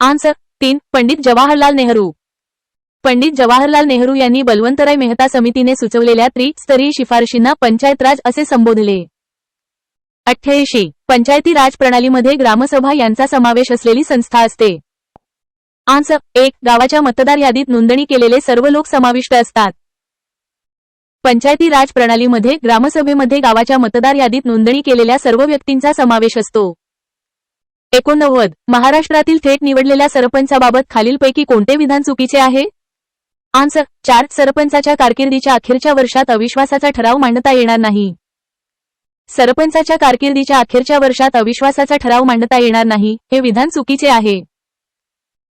Answer 3. Pandit Jawaharlal Nehru. Pandit Jawaharlal Nehru यांनी बलवंतराय मेहता समितीने सुचवलेल्या त्रिस्तरीय शिफारशींना पंचायत राज असे संबोधले. 88. पंचायती राज प्रणालीमध्ये ग्रामसभा यांचा समावेश असलेली संस्था असते. आन्सर 1. गावाच्या मतदार यादीत नोंदणी केलेले सर्व लोक समाविष्ट असतात. पंचायती राज प्रणालीमध्ये ग्रामसभेमध्ये गावाच्या मतदार यादीत नोंदणी केलेल्या सर्व व्यक्तींचा समावेश असतो. 89. महाराष्ट्रातील थेट निवडलेल्या सरपंचाबाबत खालीलपैकी कोणते विधान चुकीचे आहे? आन्सर 4. सरपंचाच्या कारकिर्दीच्या अखेरच्या वर्षात अविश्वासाचा ठराव मांडता येणार नाही. सरपंचाच्या कारकिर्दीच्या अखेरच्या वर्षात अविश्वासाचा ठराव मांडता येणार नाही हे विधान चुकीचे आहे.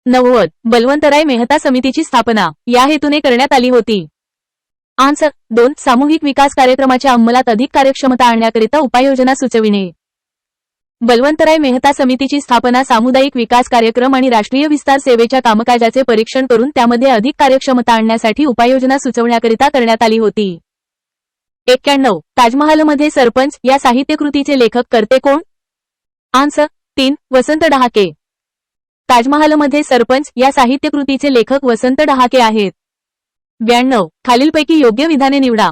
90. बलवंतराय मेहता समितीची स्थापना या हेतूने करण्यात आली होती. आन्सर 2. सामूहिक विकास कार्यक्रमाच्या अंमलात अधिक कार्यक्षमता आणण्याकरिता उपाययोजना सुचविणे. बलवंतराय मेहता समितीची स्थापना सामुदायिक विकास कार्यक्रम आणि राष्ट्रीय विस्तार सेवेच्या कामकाजाचे परीक्षण करून त्यामध्ये अधिक कार्यक्षमता आणण्यासाठी उपाययोजना सुचवण्याकरिता करण्यात आली होती. 91. ताजमहालमध्ये सरपंच या साहित्यकृतीचे लेखक करते कोण? आन्सर 3. वसंत डहाके. ताजमहालमध्ये सरपंच या साहित्यकृतीचे लेखक वसंत डहाके आहेत. 92. खालीलपैकी योग्य विधाने निवडा.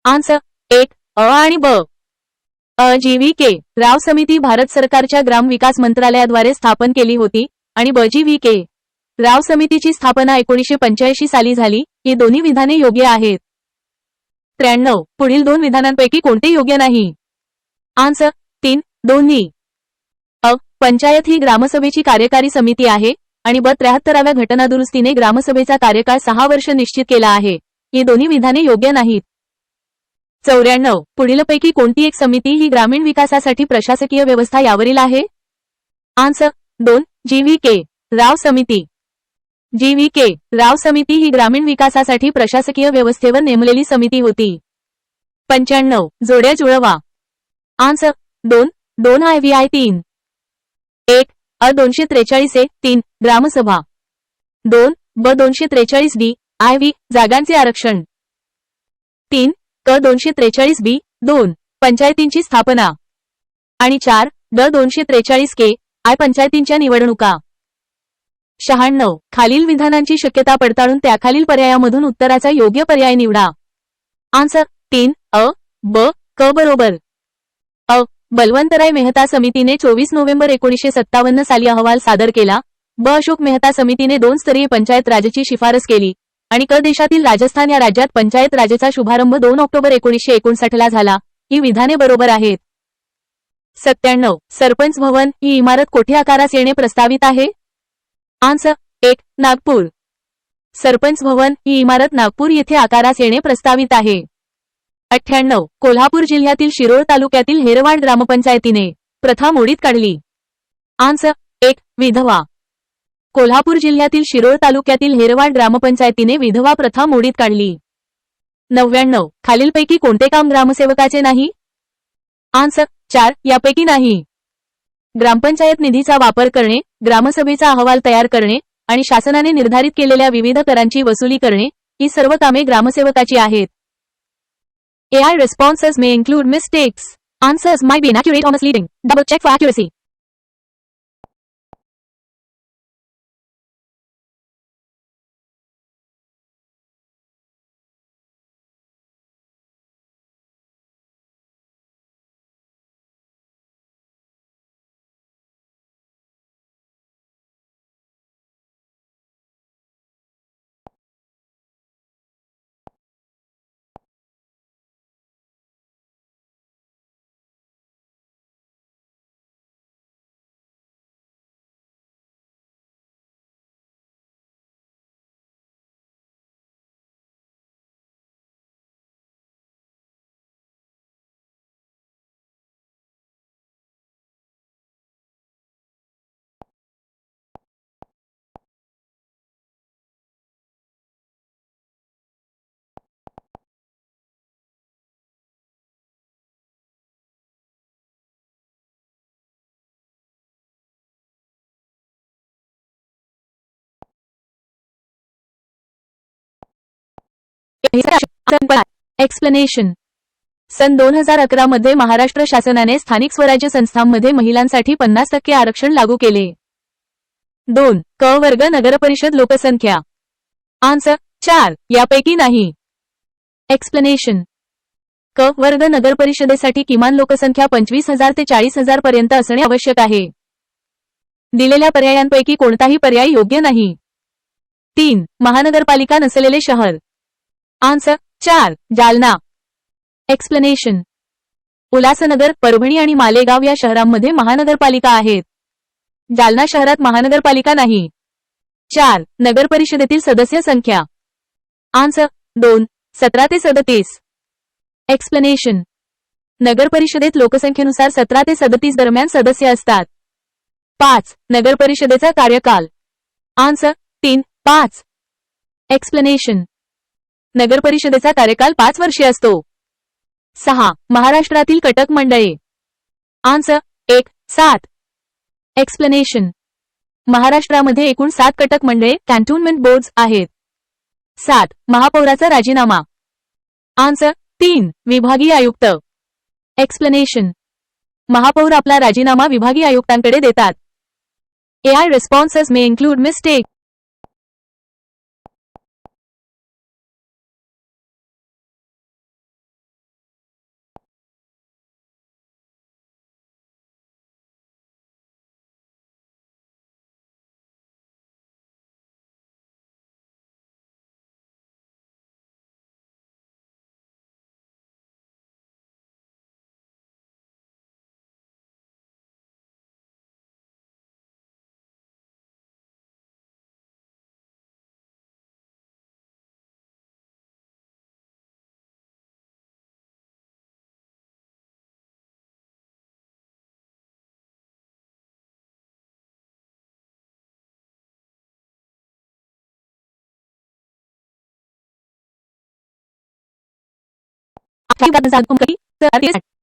आन्सर 1. अ आणि ब. जी.व्ही.के. राव समिती भारत सरकारच्या ग्राम विकास मंत्रालयाद्वारे स्थापन केली होती आणि जी.व्ही.के. राव समितीची स्थापना 1985 साली झाली. ही दोन्ही विधाने योग्य आहेत. 93. पुढील दोन विधानांपैकी कोणते योग्य नाही? आन्सर 3. दोन्ही. अ. पंचायत ही ग्रामसभेची कार्यकारी समिती आहे आणि ब. 73व्या घटनादुरुस्तीने ग्रामसभेचा कार्यकाळ 6 वर्ष निश्चित केला आहे. ही दोन्ही विधाने योग्य नाहीत. 94. पुढीलपैकी कोणती एक समिती ही ग्रामीण विकासासाठी प्रशासकीय व्यवस्था यावरील आहे? आन्सर 2. जी.व्ही.के. राव समिती. जी.व्ही.के. राव समिती ही ग्रामीण विकासासाठी प्रशासकीय व्यवस्थेवर नेमलेली समिती होती. 95. जोड्या जुळवा. आन्सर 2. 2 IVI 3. 1. अ 243 ए 3. ग्रामसभा. 2. ब 243 डी IV जागांचे आरक्षण. 3. क 243 बी 2. पंचायतींची स्थापना. आणि 4. ड 243 के आय पंचायतींच्या निवडणुका. 96. खालील विधानांची शक्यता पडताळून त्याखालील पर्यायामधून उत्तराचा योग्य पर्याय निवडा. आन्सर 3. अ. ब. क बरोबर. अ. बलवंतराय मेहता समितीने 24 नोव्हेंबर 1957 साली अहवाल सादर केला. ब. अशोक मेहता समितीने 2 स्तरीय पंचायत राजची शिफारस केली आणि क. देशातील राजस्थान या राज्यात पंचायत राजचा शुभारंभ 2 ऑक्टोबर 1959 ला झाला. ही विधाने बरोबर आहेत. 97. सरपंच भवन ही इमारत कोठे आकारास येणे प्रस्तावित आहे? आन्सर 1. नागपूर. सरपंच भवन ही इमारत नागपूर येथे आकारास येणे प्रस्तावित आहे. 98. कोल्हापूर जिल्ह्यातील शिरोळ तालुक्यातील हेरवाड ग्रामपंचायतीने प्रथा मोडीत काढली. आन्सर 1. विधवा. कोल्हापूर जिल्ह्यातील शिरोळ तालुक्यातील हेरवाड ग्रामपंचायतीने विधवा प्रथा मोडीत काढली. 99. खालीलपैकी कोणते काम ग्रामसेवकाचे नाही? आन्सर 4. यापैकी नाही. ग्रामपंचायत निधीचा वापर करणे, ग्रामसभेचा अहवाल तयार करणे आणि शासनाने निर्धारित केलेल्या विविध करांची वसुली करणे ही सर्व कामे ग्रामसेवकाची आहेत. AI responses may include mistakes. Answers might be inaccurate or misleading. Double check for accuracy. Explanation. सन 2011 मध्ये महाराष्ट्र शासनाने स्थानिक स्वराज्य संस्थांमध्ये महिलांसाठी 50% आरक्षण लागू केले. 2. क वर्ग नगरपरिषद लोकसंख्या. आन्सर 4 यापैकी नाही. एक्सप्लेनेशन. क वर्ग नगरपरिषदेसाठी किमान लोकसंख्या 25,000 ते 40,000 पर्यंत असणे आवश्यक आहे. दिलेल्या पर्यायांपैकी कोणताही पर्याय योग्य नाही. 3. महानगरपालिका नसलेले शहर. आन्सर 4 जालना. एक्सप्लेनेशन. उल्हासनगर, परभणी आणि मालेगाव या शहरांमध्ये महानगरपालिका आहेत. जालना शहरात महानगरपालिका नाही. 4. नगरपरिषदेतील सदस्य संख्या. आन्सर 2 17 ते 37. एक्सप्लेनेशन. नगरपरिषदेत लोकसंख्येनुसार 17 ते 37 दरम्यान सदस्य असतात. 5. नगरपरिषदेचा कार्यकाल. आन्सर 3 5. एक्सप्लेनेशन. नगरपरिषदेचा कार्यकाल 5 वर्षे असतो. 6. महाराष्ट्रातील कटक मंडळे. आन्सर 1 7. एक्सप्लेनेशन. महाराष्ट्रामध्ये एकूण 7 कटक मंडळे कॅन्टोन्मेंट बोर्ड्स आहेत. 7. महापौराचा राजीनामा. आन्सर 3 विभागीय आयुक्त. एक्सप्लेनेशन. महापौर आपला राजीनामा विभागीय आयुक्तांकडे देतात. AI responses may include mistake.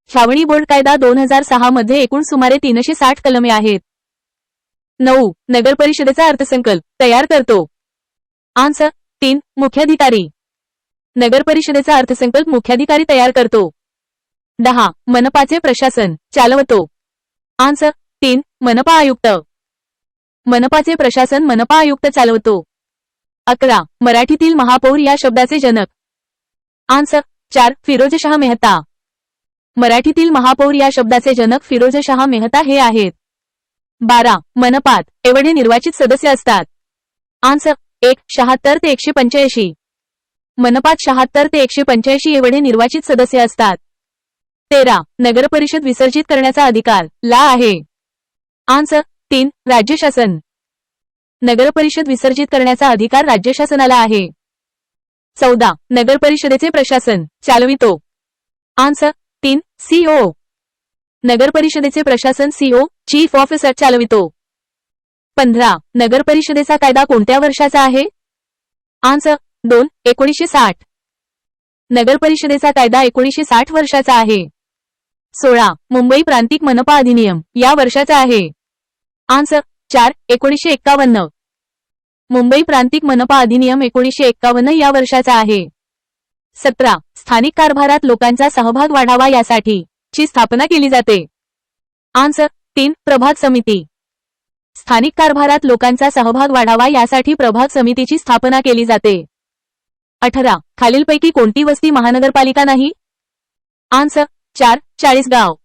छावणी बोर्ड कायदा 2006 मध्ये एकूण सुमारे 360 कलमे आहेत. 9. नगरपरिषदेचा अर्थसंकल्प तयार करतो. आन्सर 3 मुख्याधिकारी. नगरपरिषदेचा अर्थसंकल्प मुख्याधिकारी तयार करतो. 10. मनपाचे प्रशासन चालवतो. आन्सर 3 मनपा आयुक्त. मनपाचे प्रशासन मनपा आयुक्त चालवतो. 11. मराठीतील महापौर या शब्दाचे जनक. आन्सर 4 फिरोजशाह मेहता. मराठीतील महापौर या शब्दाचे जनक फिरोजशाह मेहता हे आहेत. 12. मनपात एवढे निर्वाचित सदस्य असतात. आन्सर 1 76 ते 185. मनपात 76 ते 185 एवढे निर्वाचित सदस्य असतात. 13. नगरपरिषद विसर्जित करण्याचा अधिकार ला आहे. आन्सर 3 राज्य शासन. नगरपरिषद विसर्जित करण्याचा अधिकार राज्य शासनाला आहे. 14. नगरपरिषदेचे प्रशासन चालवितो. Answer 3 CO. नगरपरिषदेचे प्रशासन CO चीफ ऑफिसर चालवितो. 15. नगरपरिषदेचा कायदा कोणत्या वर्षाचा आहे. आन्सर 2 1960. नगरपरिषदेचा कायदा 1960 वर्षाचा आहे. 16. मुंबई प्रांतिक मनपा अधिनियम या वर्षाचा आहे. आन्सर 4 1951. मुंबई प्रांतिक मनपा अधिनियम 1951 या वर्षाचा आहे. 17. स्थानिक कारभारात लोकांचा सहभाग वाढावा यासाठी ची स्थापना केली जाते. आन्सर 3 प्रभाग समिती. स्थानिक कारभारात लोकांचा सहभाग वाढावा यासाठी प्रभाग समितीची स्थापना केली जाते. 18. खालीलपैकी कोणती वस्ती महानगरपालिका नाही. आन्सर 4 चाळीसगाव.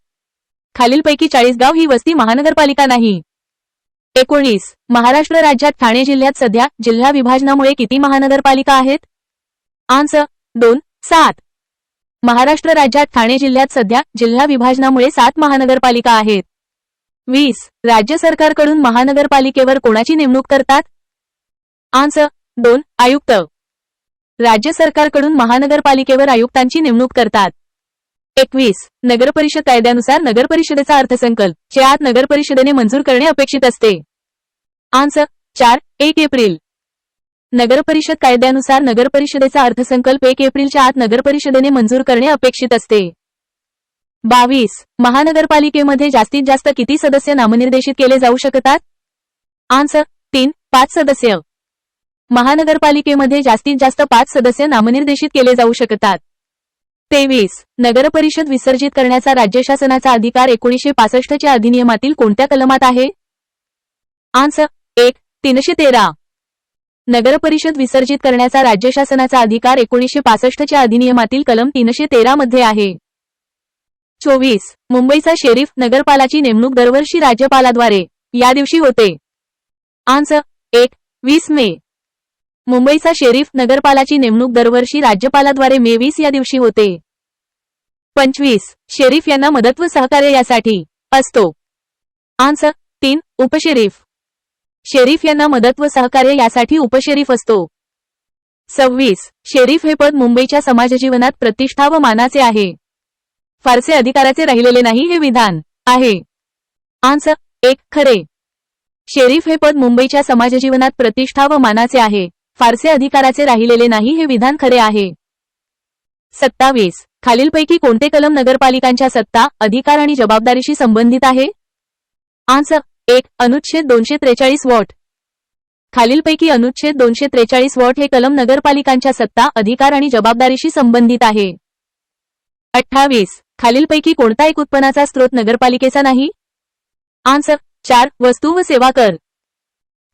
खालीलपैकी चाळीसगाव ही वस्ती महानगरपालिका नाही. 19. महाराष्ट्र राज्यात ठाणे जिल्ह्यात सध्या जिल्हा विभाजनामुळे किती महानगरपालिका आहेत. आन्सर 2 7. महाराष्ट्र राज्यात ठाणे जिल्ह्यात सध्या जिल्हा विभाजनामुळे 7 महानगरपालिका आहेत. 20. राज्य सरकारकडून महानगरपालिकेवर कोणाची नेमणूक करतात. आन्सर 2 आयुक्त. राज्य सरकारकडून महानगरपालिकेवर आयुक्तांची नेमणूक करतात. 21. नगरपरिषद कायद्यानुसार नगरपरिषदेचा अर्थसंकल्प च्या आत नगरपरिषदेने मंजूर करणे अपेक्षित असते. Answer 4 1 April. नगरपरिषद कायद्यानुसार नगरपरिषदेचा अर्थसंकल्प 1 एप्रिलच्या आत नगरपरिषदेने मंजूर करणे अपेक्षित असते. 22. महानगरपालिकेमध्ये जास्तीत जास्त किती सदस्य नामनिर्देशित केले जाऊ शकतात. आन्सर 3 5 सदस्य. महानगरपालिकेमध्ये जास्तीत जास्त 5 सदस्य नामनिर्देशित केले जाऊ शकतात. 23. नगरपरिषद विसर्जित करण्याचा राज्य शासनाचा अधिकार 1965 च्या अधिनियमातील कोणत्या कलमात आहे? आन्सर 1. 313. नगरपरिषद विसर्जित करण्याचा राज्य शासनाचा अधिकार 1965 च्या अधिनियमातील कलम 313 मध्ये आहे. 24. मुंबईचा शेरीफ नगरपालाची नेमणूक दरवर्षी राज्यपालाद्वारे या दिवशी होते. आन्सर 1. 20 मे. मुंबईचा शेरीफ नगरपालाची नेमणूक दरवर्षी राज्यपालाद्वारे मे 20 या दिवशी होते. 25. शेरीफ यांना मदत व सहकार्य यासाठी असतो. आन्सर 3. उपशेरीफ. शेरीफ यांना मदत व सहकार्य यासाठी उपशेरीफ असतो. 26. शेरीफ हे पद मुंबईच्या समाजजीवनात प्रतिष्ठा व मानाचे आहे. फारसे अधिकाराचे राहिलेले नाही हे विधान आहे. आन्सर 1. खरे. शेरीफ हे पद मुंबईच्या समाजजीवनात प्रतिष्ठा व मानाचे आहे. फारसे अधिकाराचे राहिलेले नाही हे विधान खरे आहे. 27. खालीलपैकी कोणते कलम नगरपालिकांच्या सत्ता, अधिकार आणि जबाबदारीशी संबंधित आहे? आन्सर 1. अनुच्छेद 243 वॉट. खालीलपैकी अनुच्छेद 243 वॉट हे कलम नगरपालिकांच्या सत्ता, अधिकार आणि जबाबदारीशी संबंधित आहे. 28. खालीलपैकी कोणता एक उत्पन्नाचा स्रोत नगरपालिकेचा नाही? आन्सर 4. वस्तू व सेवा कर.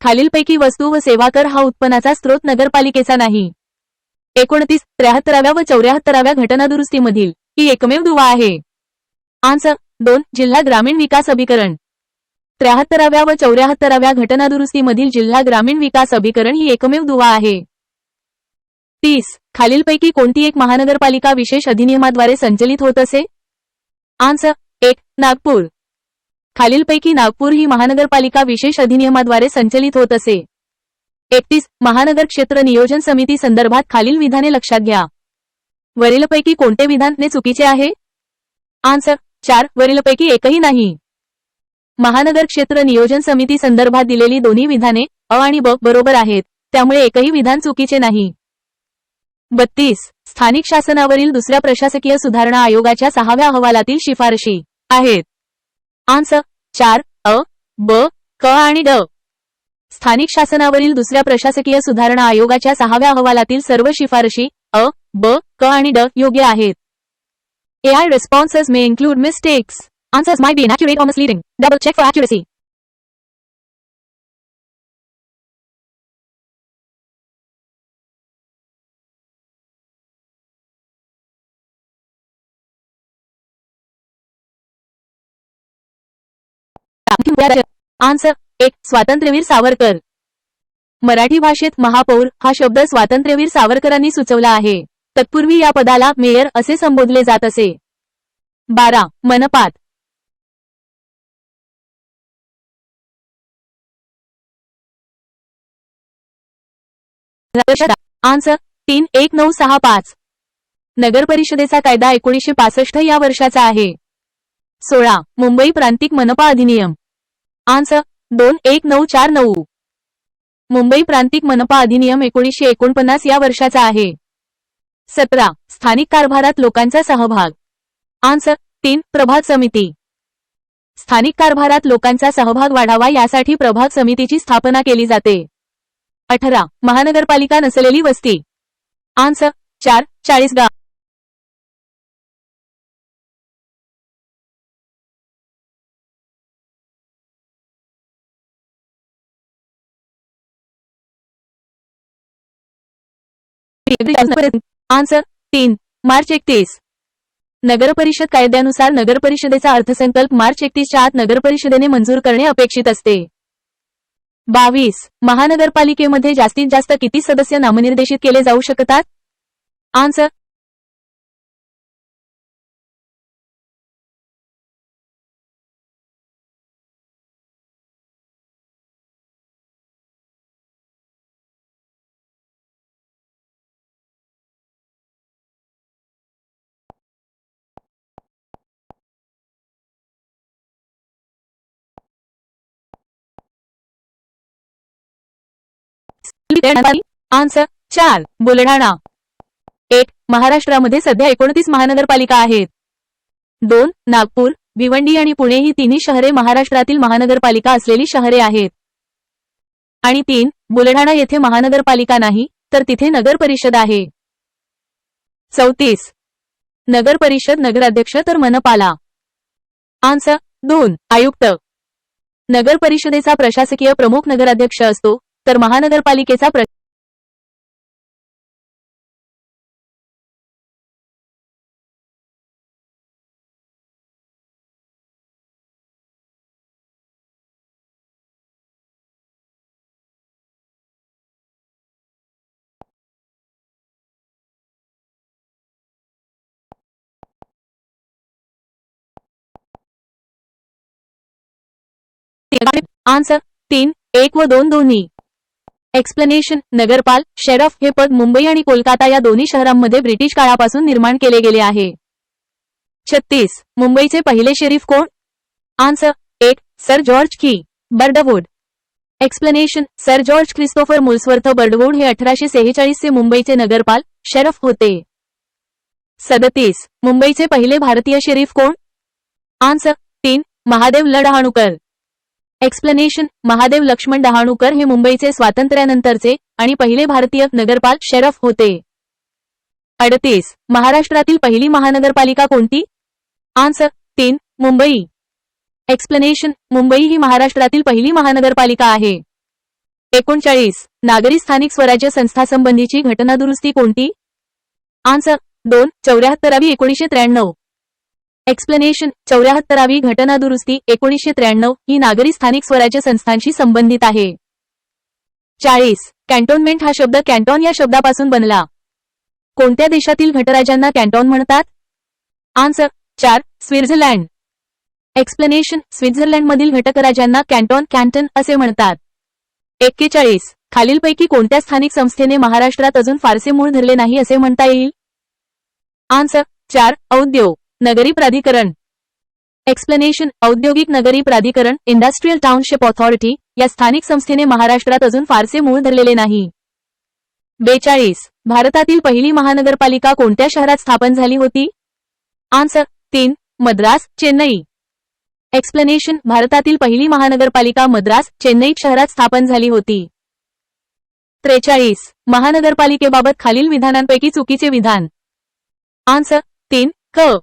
खालीलपैकी वस्तू व सेवा कर हा उत्पन्नाचा स्रोत नगरपालिकेचा नाही. 29. 73व्या व 74व्या घटनादुरुस्तीमधील ही एकमेव दुवा आहे. आन्सर 2. जिल्हा ग्रामीण विकास अभिकरण. 73व्या व 74व्या घटनादुरुस्तीमधील जिल्हा ग्रामीण विकास अभिकरण ही एकमेव दुवा आहे. 30. खालीलपैकी कोणती एक महानगरपालिका विशेष अधिनियमाद्वारे संचलित होत असे? आन्सर 1. नागपूर. खालीलपैकी नागपूर ही महानगरपालिका विशेष अधिनियमाद्वारे संचलित होत असे. 31. महानगर क्षेत्र नियोजन समिती संदर्भात खालील विधाने लक्षात घ्या. वरीलपैकी कोणते विधान चुकीचे आहे? आन्सर 4. वरीलपैकी एकही नाही. महानगर क्षेत्र नियोजन समिती संदर्भात दिलेली दोन्ही विधाने अ आणि ब बरोबर आहेत, त्यामुळे एकही विधान चुकीचे नाही. 32. स्थानिक शासनावरील दुसऱ्या प्रशासकीय सुधारणा आयोगाच्या 6व्या अहवालातील शिफारशी आहेत. आन्सर 4. अ, ब, क आणि ड. स्थानिक शासनावरील दुसऱ्या प्रशासकीय सुधारणा आयोगाच्या 6व्या अहवालातील सर्व शिफारशी अ, ब, क आणि ड योग्य आहेत. AI responses may include mistakes. Answers might be inaccurate or misleading. Double check for accuracy. Answer 1. स्वातंत्र्यवीर सावरकर. मराठी भाषेत महापौर हा शब्द स्वातंत्र्यवीर सावरकरांनी सुचवला आहे. तत्पूर्वी या पदाला मेयर असे संबोधले जात असे. 12. मनपात. आन्सर 3. 1965. नगरपरिषदेचा कायदा 1965 या वर्षाचा आहे. 16. मुंबई प्रांतिक मनपा अधिनियम. आन्सर 2. 1949. मुंबई प्रांतिक मनपा अधिनियम 1949 या वर्षाचा आहे. 17. स्थानिक कारभारात लोकांचा सहभाग. आन्सर 3. प्रभाग समिती. स्थानिक कारभारात लोकांचा सहभाग वाढावा यासाठी प्रभाग समितीची स्थापना केली जाते. 18. महानगरपालिका नसलेली वस्ती. आन्सर 4. 40 गाव. आन्सर 3. मार्च 31. नगरपरिषद कायद्यानुसार नगरपरिषदेचा अर्थसंकल्प मार्च 31 च्या आत नगरपरिषदेने मंजूर करणे अपेक्षित असते. 22. महानगरपालिकेमध्ये जास्तीत जास्त किती सदस्य नामनिर्देशित केले जाऊ शकतात? Answer answer 4. बुलढाणा. 1. महाराष्ट्रामध्ये सध्या 29 महानगरपालिका आहेत. 2. नागपूर, भिवंडी आणि पुणे ही तिन्ही शहरे महाराष्ट्रातील महानगरपालिका असलेली शहरे आहेत. आणि 3. बुलढाणा येथे महानगरपालिका नाही, तर तिथे नगर परिषद आहे. 34. नगर परिषद नगराध्यक्ष तर मनपाला? आन्सर 2 आयुक्त. नगर परिषदेचा प्रशासकीय प्रमुख नगराध्यक्ष असतो, तर महानगरपालिकेचा आन्सर 3 1 व 2 दोन्ही. एक्सप्लेनेशन. नगरपाल शेरफ हे पद मुंबई आणि कोलकाता या दोन्ही शहरांमध्ये ब्रिटिश काळापासून निर्माण केले गेले आहे. 36 मुंबईचे पहिले शेरीफ कोण? आन्सर 1 सर जॉर्ज की Birdwood. Explanation. Sir George Christopher Molesworth Birdwood हे 1846 चे मुंबईचे नगरपाल शेरफ होते. 37 मुंबईचे पहिले भारतीय शेरीफ कोण? आन्सर 3 महादेव ल डहाणूकर. एक्सप्लेनेशन. महादेव लक्ष्मण डहाणूकर हे मुंबईचे स्वातंत्र्यानंतरचे आणि पहिले भारतीय नगरपाल शेरफ होते. 38 महाराष्ट्रातील पहिली महानगरपालिका कोणती? आन्सर 3 मुंबई. एक्सप्लेनेशन. मुंबई ही महाराष्ट्रातील पहिली महानगरपालिका आहे. 39 नागरी स्थानिक स्वराज्य संस्थांसंबंधीची घटनादुरुस्ती कोणती? आन्सर 2 74वी 1993. एक्सप्लेनेशन. 74वी घटनादुरुस्ती 1993 ही नागरी स्थानिक स्वराज्य संस्थांशी संबंधित आहे. 40 कॅन्टोन्मेंट हा शब्द कॅन्टॉन या शब्दापासून बनला. कोणत्या देशातील गटराज्यांना कॅन्टॉन म्हणतात? Answer 4 Switzerland. एक्सप्लेनेशन. स्वित्झर्लंडमधील घटकराज्यांना कॅन्टॉन कॅन्टन असे म्हणतात. 41 खालीलपैकी कोणत्या स्थानिक संस्थेने महाराष्ट्रात अजून फारसे मूळ धरले नाही असे म्हणता येईल? आन्सर 4 औद्योग नगरी प्राधिकरण. एक्सप्लेनेशन. औद्योगिक नगरी प्राधिकरण इंडस्ट्रियल टाउनशिप ऑथॉरिटी या स्थानिक संस्थेने महाराष्ट्रात अजून फारसे मूळ धरलेले नाही. 42 भारतातील पहिली महानगरपालिका कोणत्या शहरात स्थापन झाली होती? आन्सर 3 मद्रास चेन्नई. एक्सप्लेनेशन. भारतातील पहिली महानगरपालिका मद्रास चेन्नई शहरात स्थापन झाली होती. 43 महानगरपालिकेबाबत खालील विधानांपैकी चुकीचे विधान? आन्सर 3 क.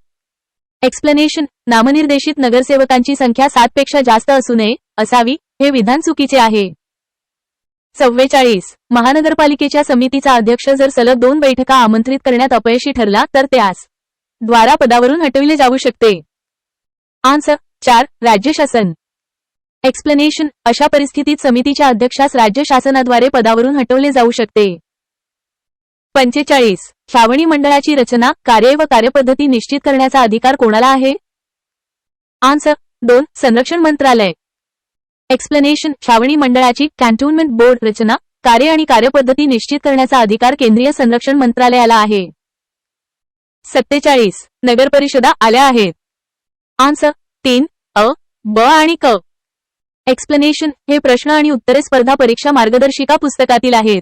एक्सप्लेनेशन. नामनिर्देशित नगरसेवकांची संख्या 7 पेक्षा जास्त असू नये असावी हे विधान चुकीचे आहे. 44 महानगरपालिकेच्या समितीचा अध्यक्ष जर सलग 2 बैठका आमंत्रित करण्यात अपयशी ठरला तर त्यास द्वारा पदावरून हटविले जाऊ शकते. आन्सर 4 राज्य शासन. एक्सप्लेनेशन. अशा परिस्थितीत समितीच्या अध्यक्षास राज्य शासनाद्वारे पदावरून हटवले जाऊ शकते. 45 छावणी मंडळाची रचना, कार्य व कार्यपद्धती निश्चित करण्याचा अधिकार कोणाला आहे? आन्सर 2 संरक्षण मंत्रालय. एक्सप्लेनेशन. छावणी मंडळाची कॅन्टोन्मेंट बोर्ड रचना, कार्य आणि कार्यपद्धती निश्चित करण्याचा अधिकार केंद्रीय संरक्षण मंत्रालयाला आहे. 47 नगरपरिषदा आल्या आहेत. आन्सर 3 अ, ब आणि क. एक्सप्लेनेशन. हे प्रश्न आणि उत्तरे स्पर्धा परीक्षा मार्गदर्शिका पुस्तकातील आहेत.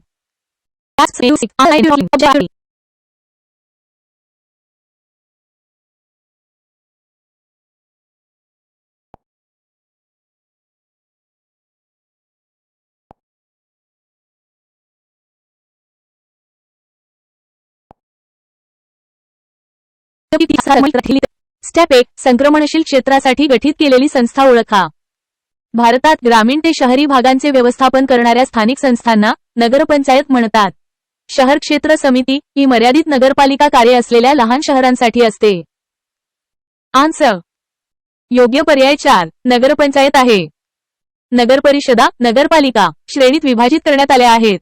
स्टेप 1 संक्रमणशील क्षेत्रासाठी गठीत केलेली संस्था ओळखा. भारतात ग्रामीण ते शहरी भागांचे व्यवस्थापन करणाऱ्या स्थानिक संस्थांना नगरपंचायत म्हणतात. शहर क्षेत्र समिती ही मर्यादित नगरपालिका कार्य असलेल्या लहान शहरांसाठी असते. आन्सर योग्य पर्याय 4 नगरपंचायत आहे. नगरपरिषदा नगरपालिका श्रेणीत विभाजित करण्यात आल्या आहेत.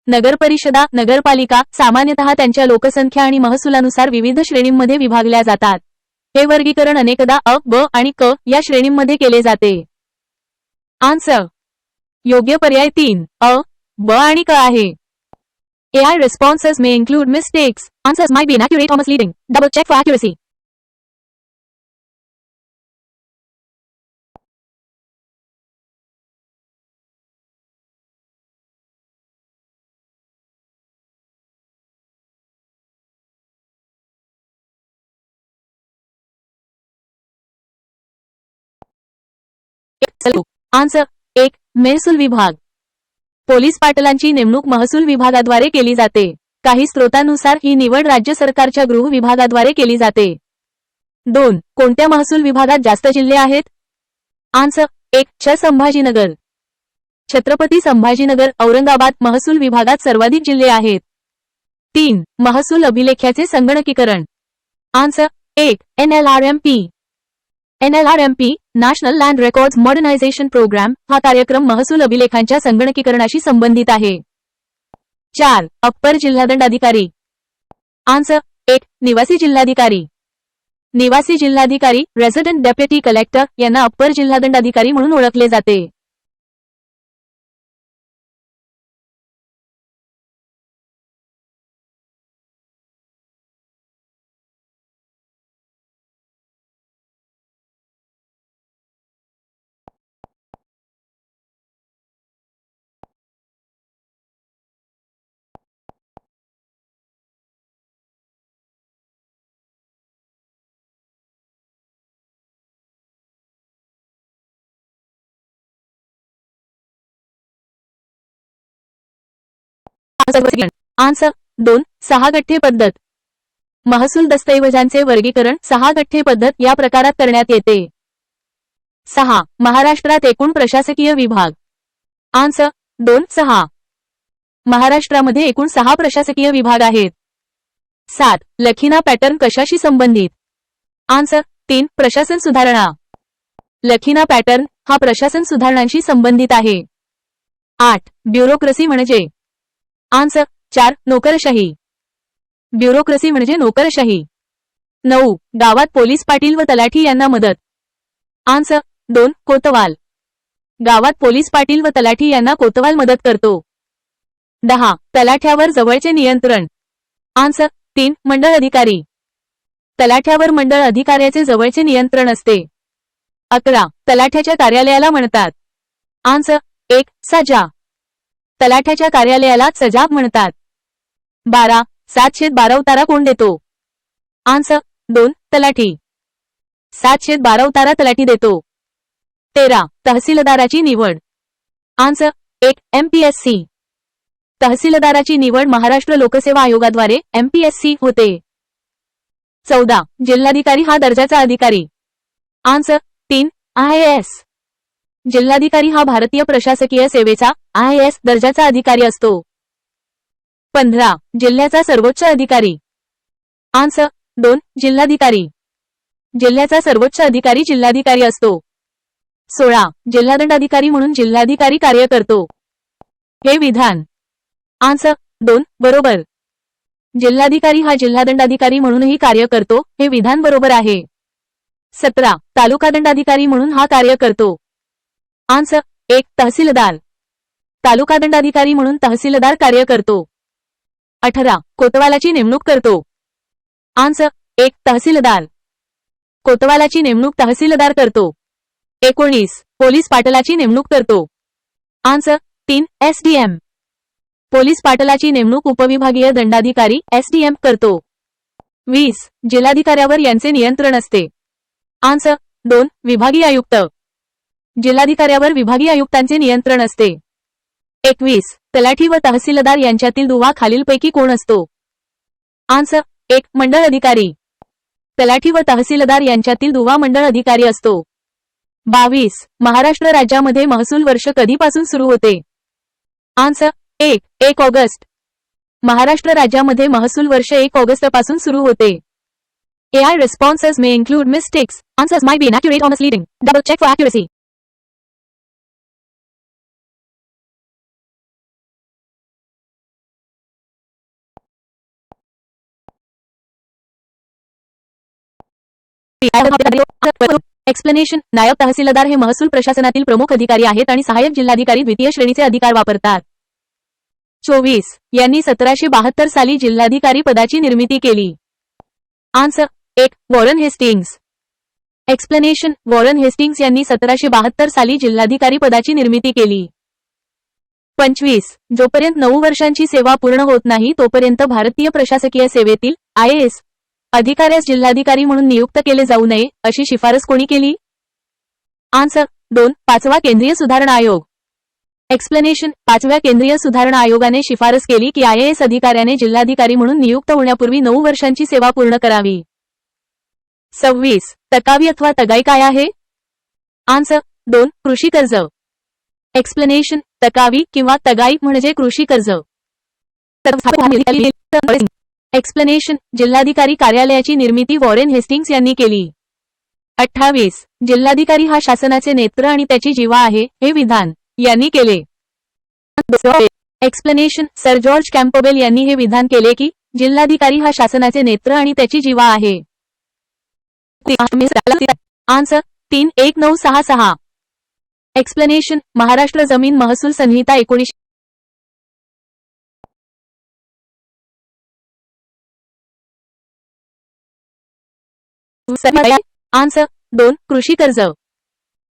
नगरपरिषदा नगरपालिका सामान्यतः त्यांच्या लोकसंख्या आणि महसुलानुसार विविध श्रेणींमध्ये विभागल्या जातात. हे वर्गीकरण अनेकदा अ, ब आणि क या श्रेणींमध्ये केले जाते. आन्सर योग्य पर्याय 3 अ, ब आणि क आहे. AI responses may include mistakes. Answers might be inaccurate or misleading. Double check for accuracy. Answer 1 महसूल विभाग. पोलीस पाटलांची नेमणूक महसूल विभागाद्वारे केली जाते. काही स्रोतांनुसार ही निवड राज्य सरकारच्या गृह विभागाद्वारे केली जाते. 2. कोणत्या महसूल विभागात जास्त जिल्हे आहेत? आन्सर 1. संभाजीनगर. छत्रपती संभाजीनगर औरंगाबाद महसूल विभागात सर्वाधिक जिल्हे आहेत. 3. महसूल अभिलेख्याचे संगणकीकरण. Answer 1. NLRMP. NLRMP national land records modernisation programme हा कार्यक्रम महसूल अभिलेखांच्या संगणकीकरणाशी संबंधित आहे. 4. अप्पर जिल्हादंडाधिकारी. आन्सर 1. निवासी जिल्हाधिकारी. निवासी जिल्हाधिकारी रेसिडेंट डेप्युटी कलेक्टर यांना अप्पर जिल्हादंडाधिकारी म्हणून ओळखले जाते. आन्सर 2. 6 गठ्ठे पद्धत. महसूल दस्तऐवजांचे वर्गीकरण 6 गठ्ठे पद्धत या प्रकारात करण्यात येते. 6. महाराष्ट्रात एकूण प्रशासकीय विभाग. आन्सर 2. 6. महाराष्ट्रामध्ये एकूण 6 प्रशासकीय विभाग आहेत. 7. लखीना पॅटर्न कशाशी संबंधित? आन्सर 3. प्रशासन सुधारणा. लखीना पॅटर्न हा प्रशासन सुधारणांशी संबंधित आहे. 8. ब्युरोक्रेसी म्हणजे? आन्सर 4. नोकरशाही. ब्युरोक्रेसी म्हणजे नोकरशाही. 9. गावात पोलीस पाटील व तलाठी यांना मदत. आन्सर 2. कोतवाल. गावात पोलीस पाटील व तलाठी यांना कोतवाल मदत करतो. 10. तलाठ्यावर जवळचे नियंत्रण. आन्सर 3. मंडळ अधिकारी. तलाठ्यावर मंडळ अधिकाऱ्याचे जवळचे नियंत्रण असते. 11. तलाठ्याच्या कार्यालयाला म्हणतात. आन्सर 1. सजा. तलाठ्याच्या कार्यालयाला सजाब म्हणतात. 12. 7/12 उतारा कोण देतो? आन्सर 2. तलाठी. 7/12 उतारा तलाठी देतो. 13. तहसीलदाराची निवड. आन्सर 1. MPSC. तहसीलदाराची निवड महाराष्ट्र लोकसेवा आयोगाद्वारे MPSC होते. 14. जिल्हाधिकारी हा दर्जाचा अधिकारी. आन्सर 3. IAS. जिल्हाधिकारी हा भारतीय प्रशासकीय सेवेचा IAS दर्जाचा अधिकारी असतो. 15. जिल्ह्याचा सर्वोच्च अधिकारी. आन्सर 2. जिल्हाधिकारी. जिल्ह्याचा सर्वोच्च अधिकारी जिल्हाधिकारी असतो. 16. जिल्हादंडाधिकारी म्हणून जिल्हाधिकारी कार्य करतो. हे विधान. आन्सर 2. बरोबर. जिल्हाधिकारी हा जिल्हादंडाधिकारी म्हणूनही कार्य करतो. हे विधान बरोबर आहे. 17. तालुकादंडाधिकारी म्हणून हा कार्य करतो. आन्सर 1. तहसीलदार. तालुकादंडाधिकारी म्हणून तहसीलदार कार्य करतो. 18. कोतवालाची नेमणूक करतो. आन्सर 1. तहसीलदार. कोतवालाची नेमणूक तहसीलदार करतो. 19. पोलीस पाटलाची नेमणूक करतो. आन्सर 3. SDM. पोलीस पाटलाची नेमणूक उपविभागीय दंडाधिकारी SDM करतो. 20. जिल्हाधिकाऱ्यावर यांचे नियंत्रण असते. आन्सर 2. विभागीय आयुक्त. जिल्हाधिकाऱ्यावर विभागीय आयुक्तांचे नियंत्रण असते. 21. तलाठी व तहसीलदार यांच्यातील दुवा खालीलपैकी कोण असतो? आन्सर 1. मंडळ अधिकारी. तलाठी व तहसीलदार यांच्यातील दुवा मंडळ अधिकारी असतो. 22. महाराष्ट्र राज्यामध्ये महसूल वर्ष कधीपासून सुरू होते? आन्सर 1. ऑगस्ट. महाराष्ट्र राज्यामध्ये महसूल वर्ष 1 ऑगस्टपासून सुरू होते. AI responses may include mistakes. Answers might be inaccurate or misleading. Double check for accuracy. Explanation. नायब तहसीलदार हे महसूल प्रशासनातील प्रमुख अधिकारी आहेत आणि सहाय्यक जिल्हाधिकारी द्वितीय श्रेणीचे अधिकार वापरतात. 24. यांनी 1772 साली जिल्हाधिकारी पदाची निर्मिती केली. Answer 1. Warren Hastings. Explanation. Warren Hastings यांनी 1772 साली जिल्हाधिकारी पदाची निर्मिती केली. 25. जोपर्यंत 9 वर्षांची सेवा पूर्ण होत नाही तोपर्यंत भारतीय प्रशासकीय सेवेतील IAS अधिकाऱ्यास जिल्हाधिकारी म्हणून नियुक्त केले जाऊ नये अशी शिफारस कोणी केली? आन्सर 2. 5वा केंद्रीय सुधारणा आयोग. एक्सप्लेनेशन 5व्या केंद्रीय सुधारणा आयोगाने शिफारस केली की IAS अधिकाऱ्याने जिल्हाधिकारी म्हणून नियुक्त होण्यापूर्वी 9 वर्षांची सेवा पूर्ण करावी. 26. तकावी अथवा तगाई काय आहे? आन्सर 2. कृषी कर्ज. एक्सप्लेनेशन तकावी किंवा तगाई म्हणजे कृषी कर्ज. एक्सप्लेनेशन जिल्हाधिकारी कार्यालयाची निर्मिती वॉरेन हेस्टिंग्स यांनी केली. 28. जिल्हाधिकारी हा शासनाचे नेत्र आणि त्याची जीवा आहे हे विधान यांनी केले. एक्सप्लेनेशन सर जॉर्ज कॅम्पबेल यांनी हे विधान केले की जिल्हाधिकारी हा शासनाचे नेत्र आणि त्याची जीवा आहे. आन्सर 31966. एक्सप्लेनेशन महाराष्ट्र जमीन महसूल संहिता 19. आन्सर 2. कृषी कर्ज.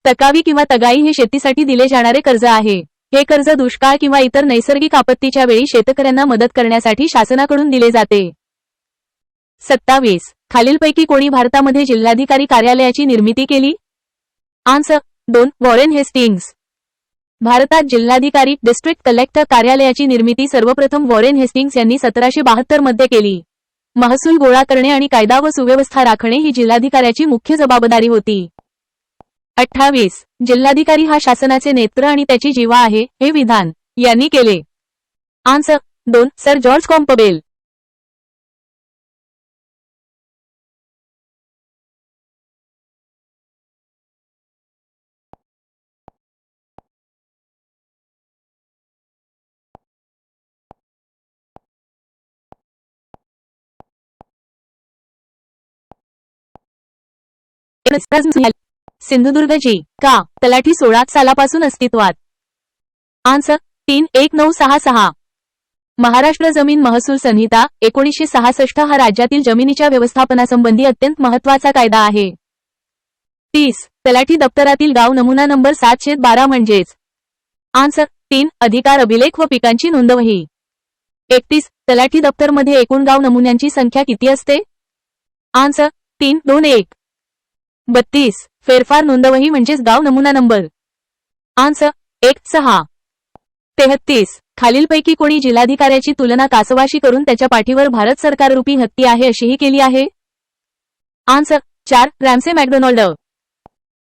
तकावी किंवा तगाई हे शेतीसाठी दिले जाणारे कर्ज आहे. हे कर्ज दुष्काळ किंवा इतर नैसर्गिक आपत्तीच्या वेळी शेतकऱ्यांना मदत करण्यासाठी शासनाकडून दिले जाते. 27. खालीलपैकी कोणी भारतामध्ये जिल्हाधिकारी कार्यालयाची निर्मिती केली? आन्सर 2. Warren Hastings. भारतात जिल्हाधिकारी डिस्ट्रिक्ट कलेक्टर कार्यालयाची निर्मिती सर्वप्रथम वॉरेन हेस्टिंग्स यांनी 1772 मध्ये केली. महसूल गोळा करणे आणि कायदा व सुव्यवस्था राखणे ही जिल्हाधिकाऱ्याची मुख्य जबाबदारी होती. 28. जिल्हाधिकारी हा शासनाचे नेत्र आणि त्याची जीवा आहे हे विधान यांनी केले. Answer 2. Sir George Campbell. Sindhudurg जी का तलाठी 16 सालापासून अस्तित्वात? आन्सर 31966. महाराष्ट्र जमीन महसूल संहिता 1966 हा राज्यातील जमिनीच्या व्यवस्थापनासंबंधी अत्यंत महत्त्वाचा कायदा आहे. 30. तलाठी दप्तरातील गाव नमुना नंबर 712 म्हणजेच? आन्सर 3. अधिकार अभिलेख व पिकांची नोंदवही. 31. तलाठी दप्तरमध्ये एकूण गाव नमुन्यांची संख्या किती असते? आन्सर 321. 32. फेरफार नोंदवही म्हणजेच गाव नमुना नंबर? आन्सर 16. 33. खालीलपैकी कोणी जिल्हाधिकाऱ्याची तुलना कासवाशी करून त्याच्या पाठीवर भारत सरकार रूपी हत्ती आहे अशीही केली आहे? आन्सर 4. Ramsay McDonald.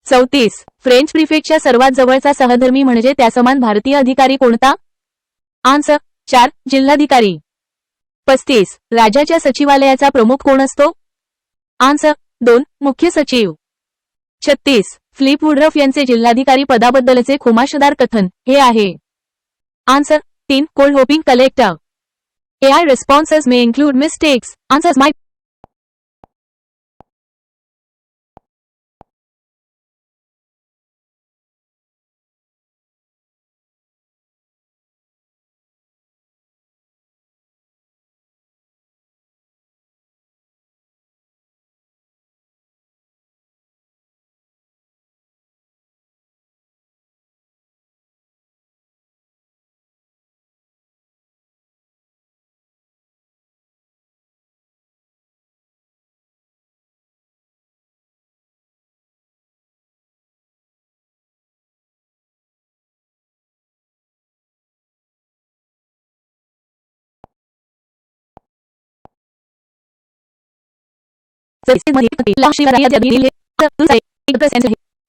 34. फ्रेंच प्रिफेक्टच्या सर्वात जवळचा सहधर्मी म्हणजे त्यासमान भारतीय अधिकारी कोणता? आन्सर 4. जिल्हाधिकारी. 35. राज्याच्या सचिवालयाचा प्रमुख कोण असतो? आन्सर 2. मुख्य सचिव. 36. फिलिप वुडरफ यांचे जिल्हाधिकारी पदाबद्दलचे खुमाशदार कथन हे आहे? Answer 3. Cold hopping collector. AI responses may include mistakes. Answers might.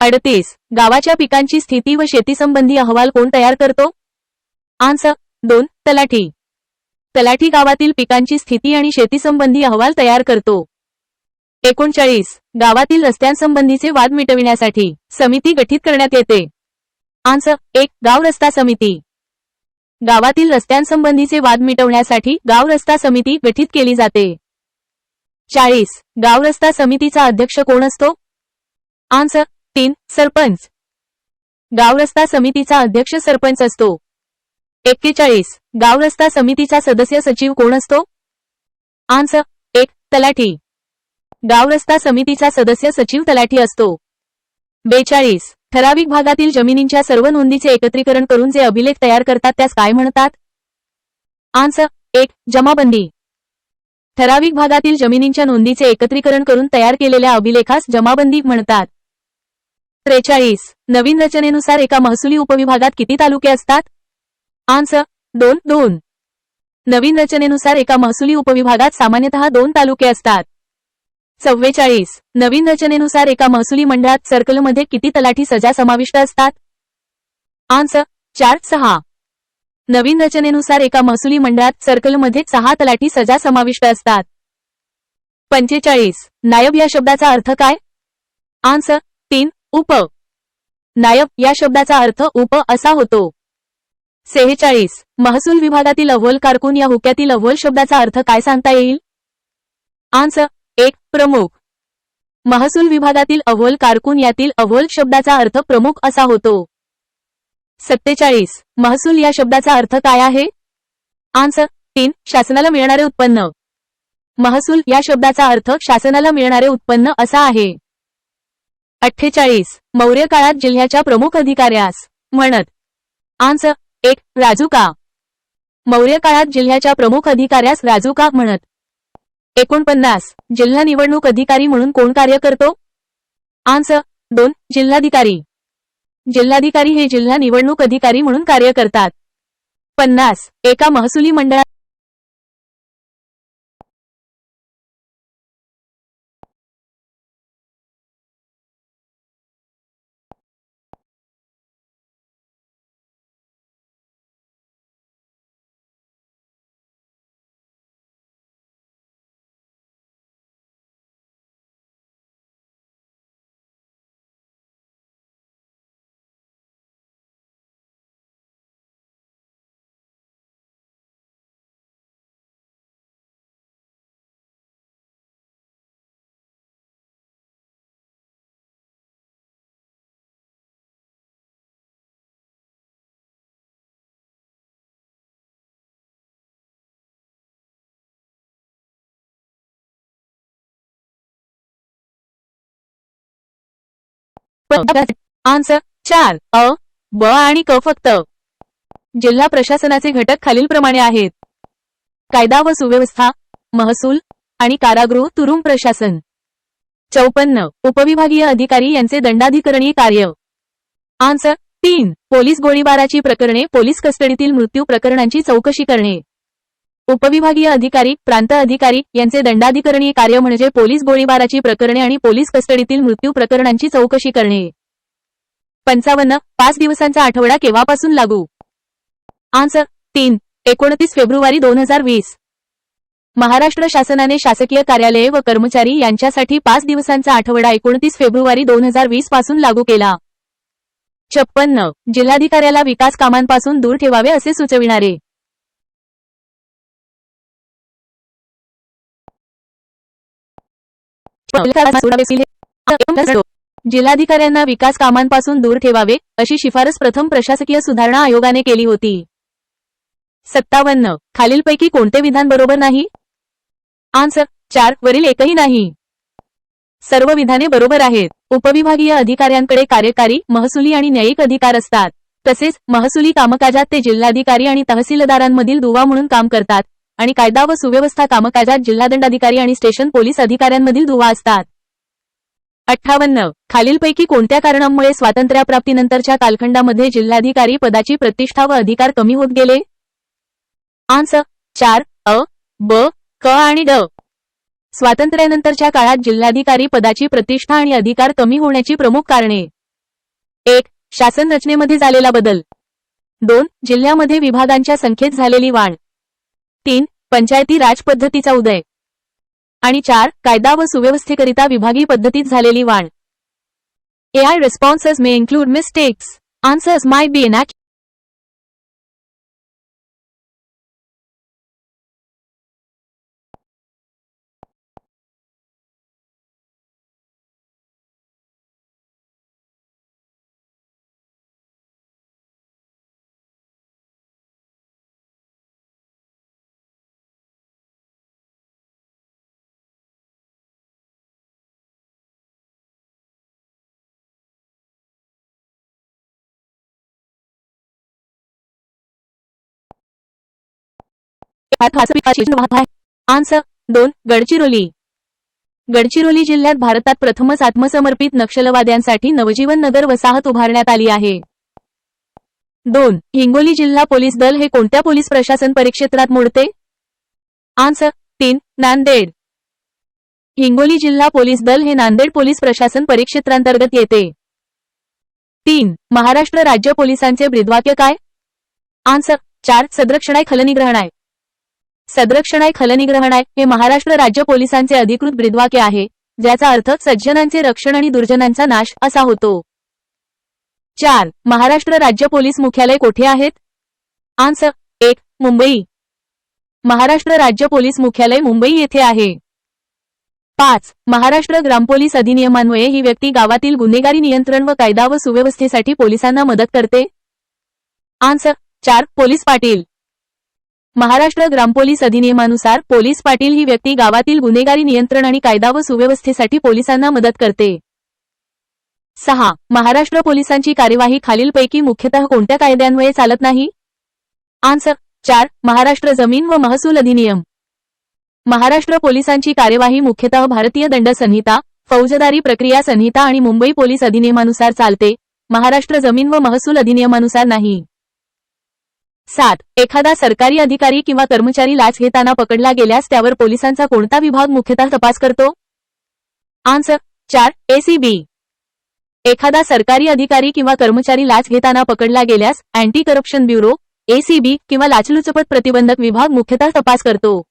अडतीस. गावाच्या पिकांची स्थिती व शेतीसंबंधी अहवाल कोण तयार करतो? आन्सर 2. तलाठी. तलाठी गावातील पिकांची स्थिती आणि शेतीसंबंधी अहवाल तयार करतो. 39. गावातील रस्त्यांसंबंधीचे वाद मिटविण्यासाठी समिती गठीत करण्यात येते. आन्सर 1. गाव रस्ता समिती. गावातील रस्त्यांसंबंधीचे वाद मिटवण्यासाठी गाव रस्ता समिती गठीत केली जाते. 40. गाव रस्ता समितीचा अध्यक्ष कोण असतो? आन्सर 3. सरपंच. गाव रस्ता समितीचा अध्यक्ष सरपंच असतो. 41. गाव रस्ता समितीचा सदस्य सचिव कोण असतो? आन्सर 1. तलाठी. गाव रस्ता समितीचा सदस्य सचिव तलाठी असतो. 42. ठराविक भागातील जमिनींच्या सर्व नोंदीचे एकत्रीकरण करून जे अभिलेख तयार करतात त्यास काय म्हणतात? आन्सर 1. जमाबंदी. ठराविक भागातील जमिनींच्या नोंदीचे एकत्रीकरण करून तयार केलेल्या अभिलेखास जमाबंदी म्हणतात. 43. नवीन रचनेनुसार एका महसुली उपविभागात किती तालुके असतात? आन्सर 2 2. नवीन रचनेनुसार एका महसुली उपविभागात सामान्यतः 2 तालुके असतात. 44. नवीन रचनेनुसार एका महसुली मंडळात सर्कलमध्ये किती तलाठी सजा समाविष्ट असतात? आन्सर 4 6. नवीन रचनेनुसार एका महसुली मंडळात सर्कलमध्ये 6 तलाठी सजा समाविष्ट असतात. 45. नायब या शब्दाचा अर्थ काय? आन्सर 3 उप. नायब या शब्दाचा अर्थ उप असा होतो. 46. महसूल विभागातील अव्वल कारकून या हुक्यातील अव्वल शब्दाचा अर्थ काय सांगता येईल? आन्सर 1 प्रमुख. महसूल विभागातील अव्वल कारकून यातील अव्वल शब्दाचा अर्थ प्रमुख असा होतो. 47. महसूल या शब्दाचा अर्थ काय आहे? आन्सर 3 शासनाला मिळणारे उत्पन्न. महसूल या शब्दाचा अर्थ शासनाला मिळणारे उत्पन्न असा आहे. 48. मौर्य काळात जिल्ह्याच्या प्रमुख अधिकाऱ्यास म्हणत. आन्सर 1 राजूका. मौर्य काळात जिल्ह्याच्या प्रमुख अधिकाऱ्यास राजूका म्हणत. 49. जिल्हा निवडणूक अधिकारी म्हणून कोण कार्य करतो? आन्सर 2 जिल्हाधिकारी. जिल्हाधिकारी हे जिल्हा निवडणूक अधिकारी म्हणून कार्य करतात. 50. एका महसुली मंडळात आन्सर 4 अ, ब आणि क फक्त. जिल्हा प्रशासनाचे घटक खालीलप्रमाणे आहेत. कायदा व सुव्यवस्था, महसूल आणि कारागृह तुरुंग प्रशासन. 54. उपविभागीय अधिकारी यांचे दंडाधिकरणी कार्य. आन्सर 3 पोलीस गोळीबाराची प्रकरणे, पोलीस कस्टडीतील मृत्यू प्रकरणांची चौकशी करणे. उपविभागीय अधिकारी, प्रांत अधिकारी यांचे दंडाधिकरणी कार्य म्हणजे पोलीस गोळीबाराची प्रकरणे आणि पोलीस कस्टडीतील मृत्यू प्रकरणांची चौकशी करणे. 55. 5 दिवसांचा आठवडा केव्हापासून लागू? Answer 3 29 February 2020. महाराष्ट्र शासनाने शासकीय कार्यालये व कर्मचारी यांच्यासाठी 5 दिवसांचा आठवडा 29 फेब्रुवारी 2020 पासून लागू केला. 56. जिल्हाधिकाऱ्याला विकास कामांपासून दूर ठेवावे असे सुचविणारे. जिल्हाधिकाऱ्यांना विकास कामांपासून दूर ठेवावे अशी शिफारस प्रथम प्रशासकीय सुधारणा आयोगाने केली होती. 57. खालीलपैकी कोणते विधान बरोबर नाही? आन्सर 4 वरील एकही नाही. सर्व विधाने बरोबर आहेत. उपविभागीय अधिकाऱ्यांकडे कार्यकारी, महसुली आणि न्यायिक अधिकार असतात. तसेच महसुली कामकाजात ते जिल्हाधिकारी आणि तहसीलदारांमधील दुवा म्हणून काम करतात आणि कायदा व सुव्यवस्था कामकाजात जिल्हादंडाधिकारी आणि स्टेशन पोलीस अधिकाऱ्यांमधील दुवा असतात. 58. खालीलपैकी कोणत्या कारणांमुळे स्वातंत्र्यप्राप्तीनंतरच्या कालखंडामध्ये जिल्हाधिकारी पदाची प्रतिष्ठा व अधिकार कमी होत गेले? आन्सर 4 अ, ब, क आणि ड. स्वातंत्र्यानंतरच्या काळात जिल्हाधिकारी पदाची प्रतिष्ठा आणि अधिकार कमी होण्याची प्रमुख कारणे. 1 शासन रचनेमध्ये झालेला बदल. 2 जिल्ह्यामध्ये विभागांच्या संख्येत झालेली वाढ. 3 पंचायती राज पद्धतीचा उदय. आणि 4 कायदा व सुव्यवस्थेकरिता विभागीय पद्धतीत झालेली वाढ. AI responses may include mistakes. Answers might be inaccurate. Answer 2 Gadchiroli. Gadchiroli जिल्ह्यात भारतात प्रथमच आत्मसमर्पित नक्षलवाद्यांसाठी नवजीवन नगर वसाहत उभारण्यात आली आहे. 2. हिंगोली जिल्हा पोलीस दल हे कोणत्या पोलीस प्रशासन परिक्षेत्रात मोडते? आन्सर 3. नांदेड. हिंगोली जिल्हा पोलीस दल हे नांदेड पोलीस प्रशासन परिक्षेत्रांतर्गत येते. 3. महाराष्ट्र राज्य पोलिसांचे ब्रीदवाक्य काय? आन्सर 4. सदरक्षणाय खलनिग्रहणाय. सदरक्षणाय खलनिग्रहणाय हे महाराष्ट्र राज्य पोलिसांचे अधिकृत ब्रीदवाक्य आहे, ज्याचा अर्थ सज्जनांचे रक्षण आणि दुर्जनांचा नाश असा होतो. 4. महाराष्ट्र राज्य पोलीस मुख्यालय कोठे आहेत? आन्सर 1. मुंबई. महाराष्ट्र राज्य पोलीस मुख्यालय मुंबई येथे आहे. 5. महाराष्ट्र ग्रामपोलीस अधिनियमान्वये ही व्यक्ती गावातील गुन्हेगारी नियंत्रण व कायदा व सुव्यवस्थेसाठी पोलिसांना मदत करते. आन्सर 4. पोलीस पाटील. महाराष्ट्र ग्रामपोलीस अधिनियमानुसार पोलीस पाटील ही व्यक्ती गावातील गुन्हेगारी नियंत्रण आणि कायदा व सुव्यवस्थेसाठी पोलिसांना मदत करते. 6. महाराष्ट्र पोलिसांची कार्यवाही खालीलपैकी मुख्यतः कोणत्या कायद्यान्वये चालत नाही? आन्सर 4. महाराष्ट्र जमीन व महसूल अधिनियम. महाराष्ट्र पोलिसांची कार्यवाही मुख्यतः भारतीय दंड संहिता, फौजदारी प्रक्रिया संहिता आणि मुंबई पोलीस अधिनियमानुसार चालते, महाराष्ट्र जमीन व महसूल अधिनियमानुसार नाही. 7. एखादा सरकारी अधिकारी किंवा कर्मचारी लाच घेताना पकडला गेल्यास त्यावर पोलिसांचा कोणता विभाग मुख्यतः तपास करतो? आन्सर 4. एसीबी. एखादा सरकारी अधिकारी किंवा कर्मचारी लाच घेताना पकडला गेल्यास अँटी करप्शन ब्युरो एसीबी किंवा लाचलुचपत प्रतिबंधक विभाग मुख्यतः तपास करतो.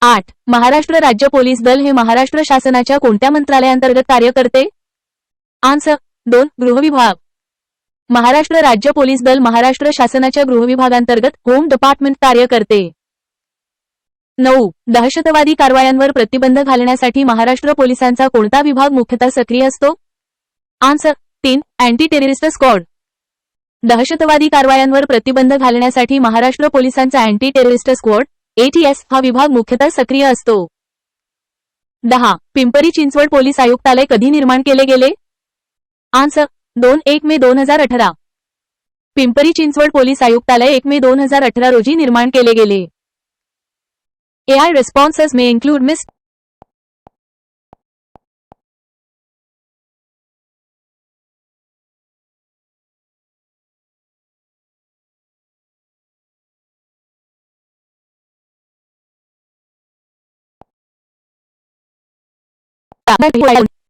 8. महाराष्ट्र राज्य पोलीस दल हे महाराष्ट्र शासनाच्या कोणत्या मंत्रालयाअंतर्गत कार्य करते? आन्सर 2. गृहविभाग. महाराष्ट्र राज्य पोलीस दल महाराष्ट्र शासनाच्या गृहविभागांतर्गत होम डिपार्टमेंट कार्य करते. 9. दहशतवादी कारवायांवर प्रतिबंध घालण्यासाठी महाराष्ट्र पोलिसांचा कोणता विभाग मुख्यतः सक्रिय असतो? आन्सर 3. Anti terrorist squad. दहशतवादी कारवायांवर प्रतिबंध घालण्यासाठी महाराष्ट्र पोलिसांचा अँटी टेररिस्ट स्क्वॉड ATS हा विभाग मुख्यतः सक्रिय असतो. 10. पिंपरी चिंचवड पोलीस आयुक्तालय कधी निर्माण केले गेले? आन्सर 1 मे 2018. पिंपरी चिंचवड पोलीस आयुक्तालय 1 मे 2018 रोजी निर्माण केले गेले. AI responses may include missed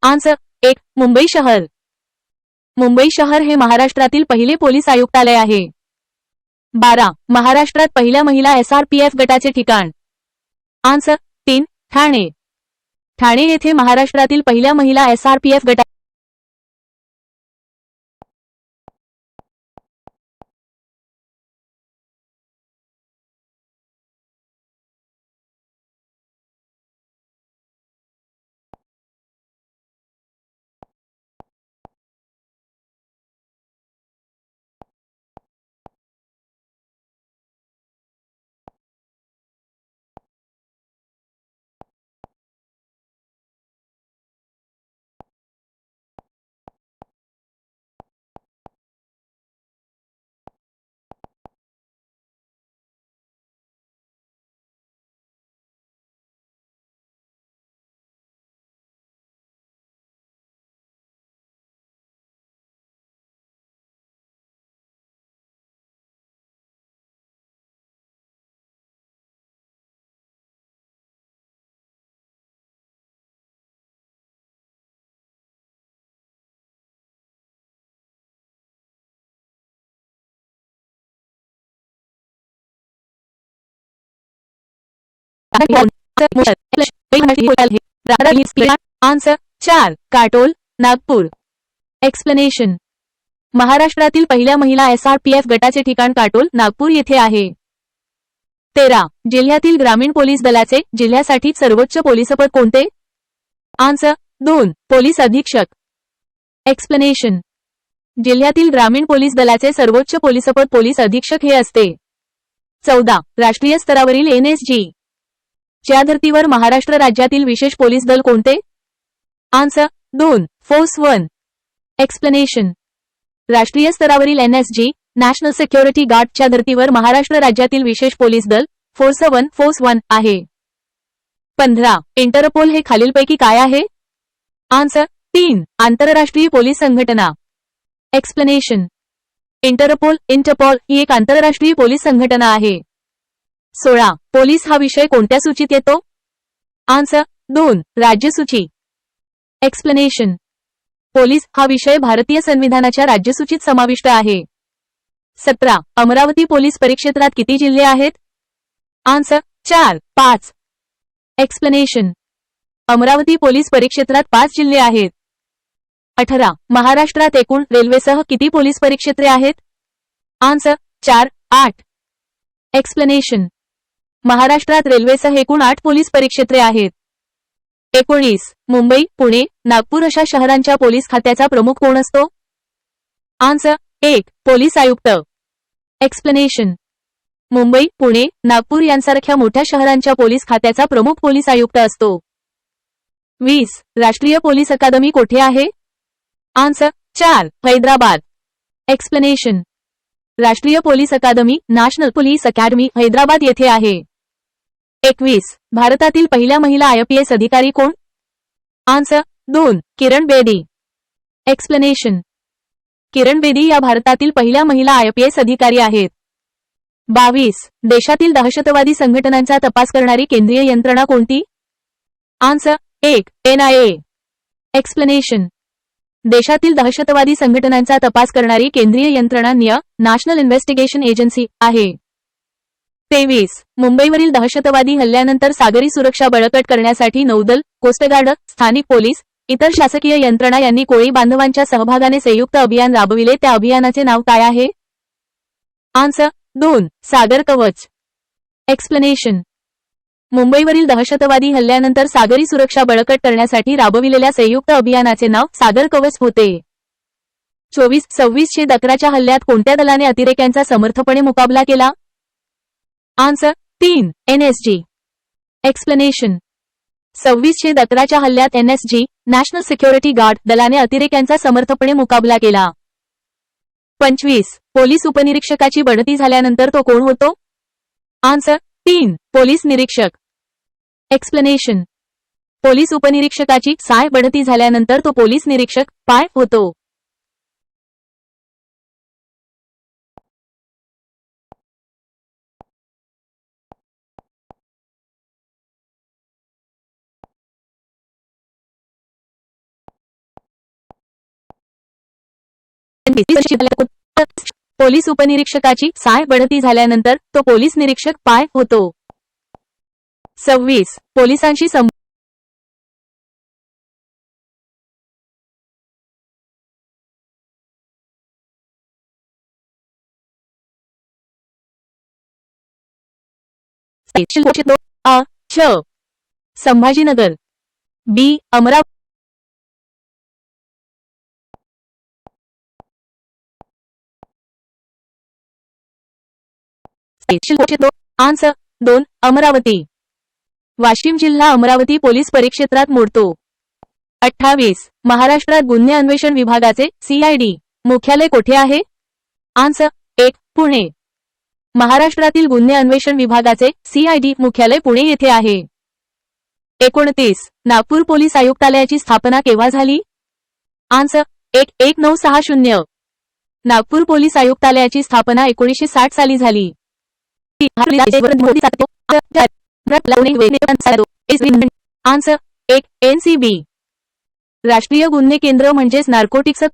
answer 1. Mumbai शहर. मुंबई शहर हे महाराष्ट्रातील पहिले पोलीस आयुक्तालय आहे. 12. महाराष्ट्रात पहिल्या महिला SRPF गटाचे ठिकाण. आन्सर 3. ठाणे. ठाणे येथे महाराष्ट्रातील पहिल्या महिला SRPF गटा आन्सर 4. काटोल, नागपूर. एक्सप्लेनेशन. महाराष्ट्रातील पहिल्या महिला SRPF गटाचे ठिकाण काटोल, नागपूर येथे आहे. 13. जिल्ह्यातील ग्रामीण पोलीस दलाचे जिल्ह्यासाठी सर्वोच्च पोलीसपद कोणते? आन्सर 2. पोलीस अधीक्षक. एक्सप्लेनेशन. जिल्ह्यातील ग्रामीण पोलीस दलाचे सर्वोच्च पोलीसपद पोलीस अधीक्षक हे असते. 14. राष्ट्रीय स्तरावरील NSG च्या धर्तीवर महाराष्ट्र राज्यातील विशेष पोलीस दल कोणते? आन्सर 2. फोर्स 1. एक्सप्लेनेशन. राष्ट्रीय स्तरावरील NSG नॅशनल सिक्युरिटी गार्डच्या धर्तीवर महाराष्ट्र राज्यातील विशेष पोलीस दल फोर्स 1 आहे. 15. इंटरपोल हे खालीलपैकी काय आहे? आन्सर 3. आंतरराष्ट्रीय पोलीस संघटना. एक्सप्लेनेशन. इंटरपोल ही एक आंतरराष्ट्रीय पोलीस संघटना आहे. 16. पोलीस हा विषय कोणत्या सूचीत येतो? आन्सर 2. राज्यसूची. एक्सप्लेनेशन. पोलीस हा विषय भारतीय संविधानाच्या राज्यसूचीत समाविष्ट आहे. 17. अमरावती पोलीस परिक्षेत्रात किती जिल्हे आहेत? आन्सर 4, 5. एक्सप्लेनेशन. अमरावती पोलीस परिक्षेत्रात 5 जिल्हे आहेत. 18. महाराष्ट्रात एकूण रेल्वेसह किती पोलीस परिक्षेत्रे आहेत? आन्सर 4, 8. एक्सप्लेनेशन. महाराष्ट्रात रेल्वेसह एकूण 8 पोलीस परिक्षेत्रे आहेत. 19. मुंबई, पुणे, नागपूर अशा शहरांच्या पोलीस खात्याचा प्रमुख कोण असतो? आन्सर 1. पोलीस आयुक्त. एक्सप्लेनेशन. मुंबई, पुणे, नागपूर यांसारख्या मोठ्या शहरांच्या पोलीस खात्याचा प्रमुख पोलीस आयुक्त असतो. 20. राष्ट्रीय पोलीस अकादमी कोठे आहे? आन्सर 4. हैदराबाद. एक्सप्लेनेशन. राष्ट्रीय पोलीस अकादमी नॅशनल पोलीस अकॅडमी हैदराबाद येथे आहे. 21. भारतातील पहिल्या महिला IPS अधिकारी कोण? आन्सर 2. किरण बेदी. एक्सप्लेनेशन. किरण बेदी या भारतातील पहिल्या महिला IPS अधिकारी आहेत. 22. देशातील दहशतवादी संघटनांचा तपास करणारी केंद्रीय यंत्रणा कोणती? आन्सर 1. NIA. एक्सप्लेनेशन. देशातील दहशतवादी संघटनांचा तपास करणारी केंद्रीय यंत्रणा नॅशनल इन्व्हेस्टिगेशन एजन्सी आहे. 23. मुंबईवरील दहशतवादी हल्ल्यानंतर सागरी सुरक्षा बळकट करण्यासाठी नौदल, कोस्टगार्ड, स्थानिक पोलीस, इतर शासकीय यंत्रणा यांनी कोळी बांधवांच्या सहभागाने संयुक्त अभियान राबविले. त्या अभियानाचे नाव काय आहे? आन्सर 2. सागर कवच. एक्सप्लेनेशन. मुंबईवरील दहशतवादी हल्ल्यानंतर सागरी सुरक्षा बळकट करण्यासाठी राबविलेल्या संयुक्त अभियानाचे नाव सागर कवच होते. 24. 26/11च्या हल्ल्यात कोणत्या दलाने अतिरेक्यांचा समर्थपणे मुकाबला केला? आन्सर 3. NSG. एक्सप्लेनेशन. 26/11च्या हल्ल्यात NSG नॅशनल सिक्युरिटी गार्ड दलाने अतिरेक्यांचा समर्थपणे मुकाबला केला. 25. पोलीस उपनिरीक्षकाची बढती झाल्यानंतर तो कोण होतो? आन्सर 3. पोलीस निरीक्षक. एक्सप्लेनेशन. पोलीस उपनिरीक्षकाची बढती झाल्यानंतर तो पोलीस निरीक्षक होतो. पोलीस उपनिरीक्षकाची बढती झाल्यानंतर तो पोलीस निरीक्षक होतो. 26. पोलिसांशी संभाजीनगर. B. अमरावती. आन्सर 2. अमरावती. वाशिम जिल्हा अमरावती पोलीस परिक्षेत्रात मोडतो. 28. महाराष्ट्रात गुन्हे अन्वेषण विभागाचे CID मुख्यालय कोठे आहे? आन्सर 1. पुणे. महाराष्ट्रातील गुन्हे अन्वेषण विभागाचे CID मुख्यालय पुणे येथे आहे. 29. नागपूर पोलीस आयुक्तालयाची स्थापना केव्हा झाली? आन्सर 1. 1960. नागपूर पोलीस आयुक्तालयाची स्थापना 1960 साली झाली. आन्सर 1. NCB. राष्ट्रीय गुन्हे केंद्र म्हणजेच नार्कोटिक्स.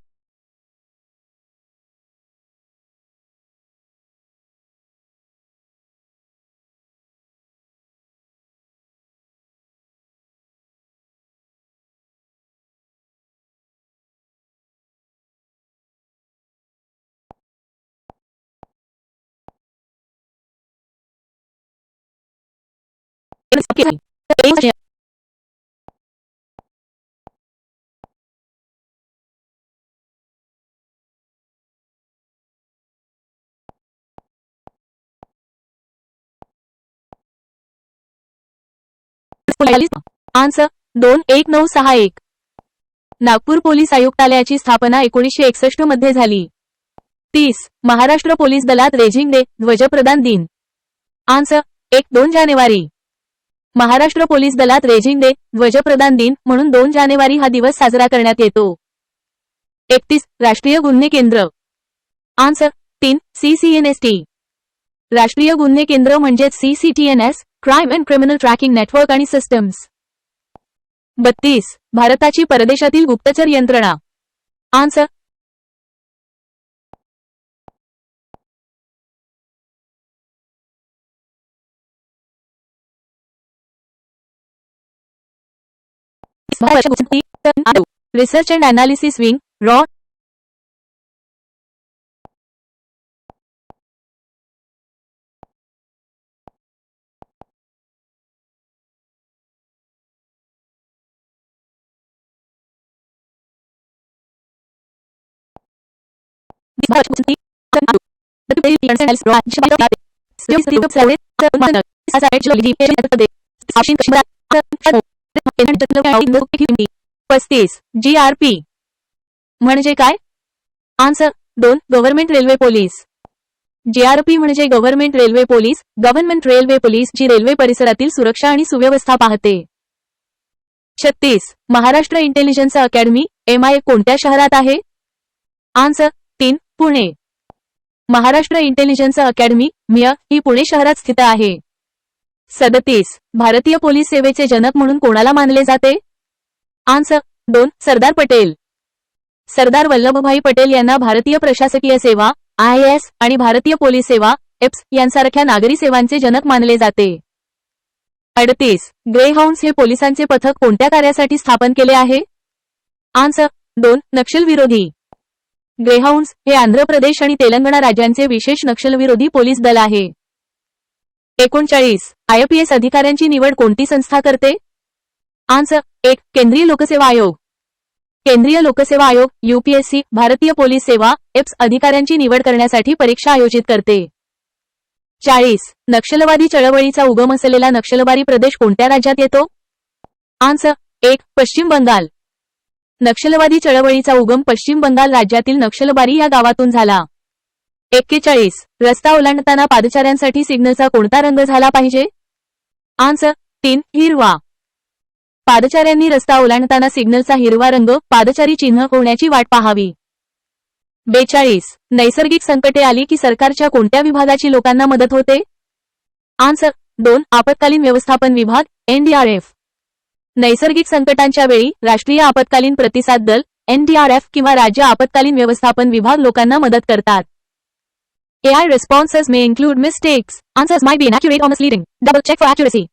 आन्सर 2. 1961. नागपूर पोलीस आयुक्तालयाची स्थापना 1961 मध्ये झाली. 30. महाराष्ट्र पोलीस दलात रेजिंग डे ध्वजप्रदान दिन. आन्सर 1. 2 जानेवारी. महाराष्ट्र पोलीस दलात रेजिंग डे ध्वजप्रदान दिन म्हणून 2 जानेवारी हा दिवस साजरा करण्यात येतो. 31 राष्ट्रीय गुन्हे केंद्र. Answer 3 CCNST. राष्ट्रीय गुन्हे केंद्र म्हणजेच CCTNS, crime and criminal tracking network आणि सिस्टम्स. 32 भारताची परदेशातील गुप्तचर यंत्रणा. Answer research and analysis wing रॉ. GRP म्हणजे काय? Answer 2 government railway police. GRP म्हणजे government railway police, government railway police जी रेल्वे परिसरातील सुरक्षा आणि सुव्यवस्था पाहते. 36 महाराष्ट्र इंटेलिजन्स अकॅडमी MIA कोणत्या शहरात आहे? Answer 3 Pune. Maharashtra intelligence academy MIA ही पुणे शहरात स्थित आहे. 37 भारतीय पोलीस सेवेचे जनक म्हणून कोणाला मानले जाते? आन्सर 2 सरदार पटेल. सरदार वल्लभभाई पटेल यांना भारतीय प्रशासकीय सेवा IAS आणि भारतीय पोलीस सेवा EPS यांसारख्या नागरी सेवांचे जनक मानले जाते. 38 ग्रेहाउंड्स हे पोलिसांचे पथक कोणत्या कार्यासाठी स्थापन केले आहे? आन्सर 2 नक्षलविरोधी. ग्रेहाउंड्स हे आंध्र प्रदेश आणि तेलंगणा राज्यांचे विशेष नक्षलविरोधी पोलीस दल आहे. 39 IPS अधिकाऱ्यांची निवड कोणती संस्था करते? आन्सर 1 केंद्रीय लोकसेवा आयोग. केंद्रीय लोकसेवा आयोग UPSC भारतीय पोलीस सेवा EPS अधिकाऱ्यांची निवड करण्यासाठी परीक्षा आयोजित करते. 40 नक्षलवादी चळवळीचा उगम असलेला नक्षलवादी प्रदेश कोणत्या राज्यात येतो? आन्सर 1 पश्चिम बंगाल. नक्षलवादी चळवळीचा उगम पश्चिम बंगाल राज्यातील नक्षलबारी या गावातून झाला. 41 रस्ता ओलांडताना पादचाऱ्यांसाठी सिग्नलचा कोणता रंग झाला पाहिजे? आन्सर 3 हिरवा. पादचाऱ्यांनी रस्ता ओलांडताना सिग्नलचा हिरवा रंग पादचारी चिन्ह होण्याची वाट पाहावी. 42 नैसर्गिक संकटे आली की सरकारच्या कोणत्या विभागाची लोकांना मदत होते? आन्सर 2 आपत्कालीन व्यवस्थापन विभाग NDRF. नैसर्गिक संकटांच्या वेळी राष्ट्रीय आपत्कालीन प्रतिसाद दल NDRF किंवा राज्य आपत्कालीन व्यवस्थापन विभाग लोकांना मदत करतात. AI responses may include mistakes. Answers might be inaccurate or misleading. Double check for accuracy.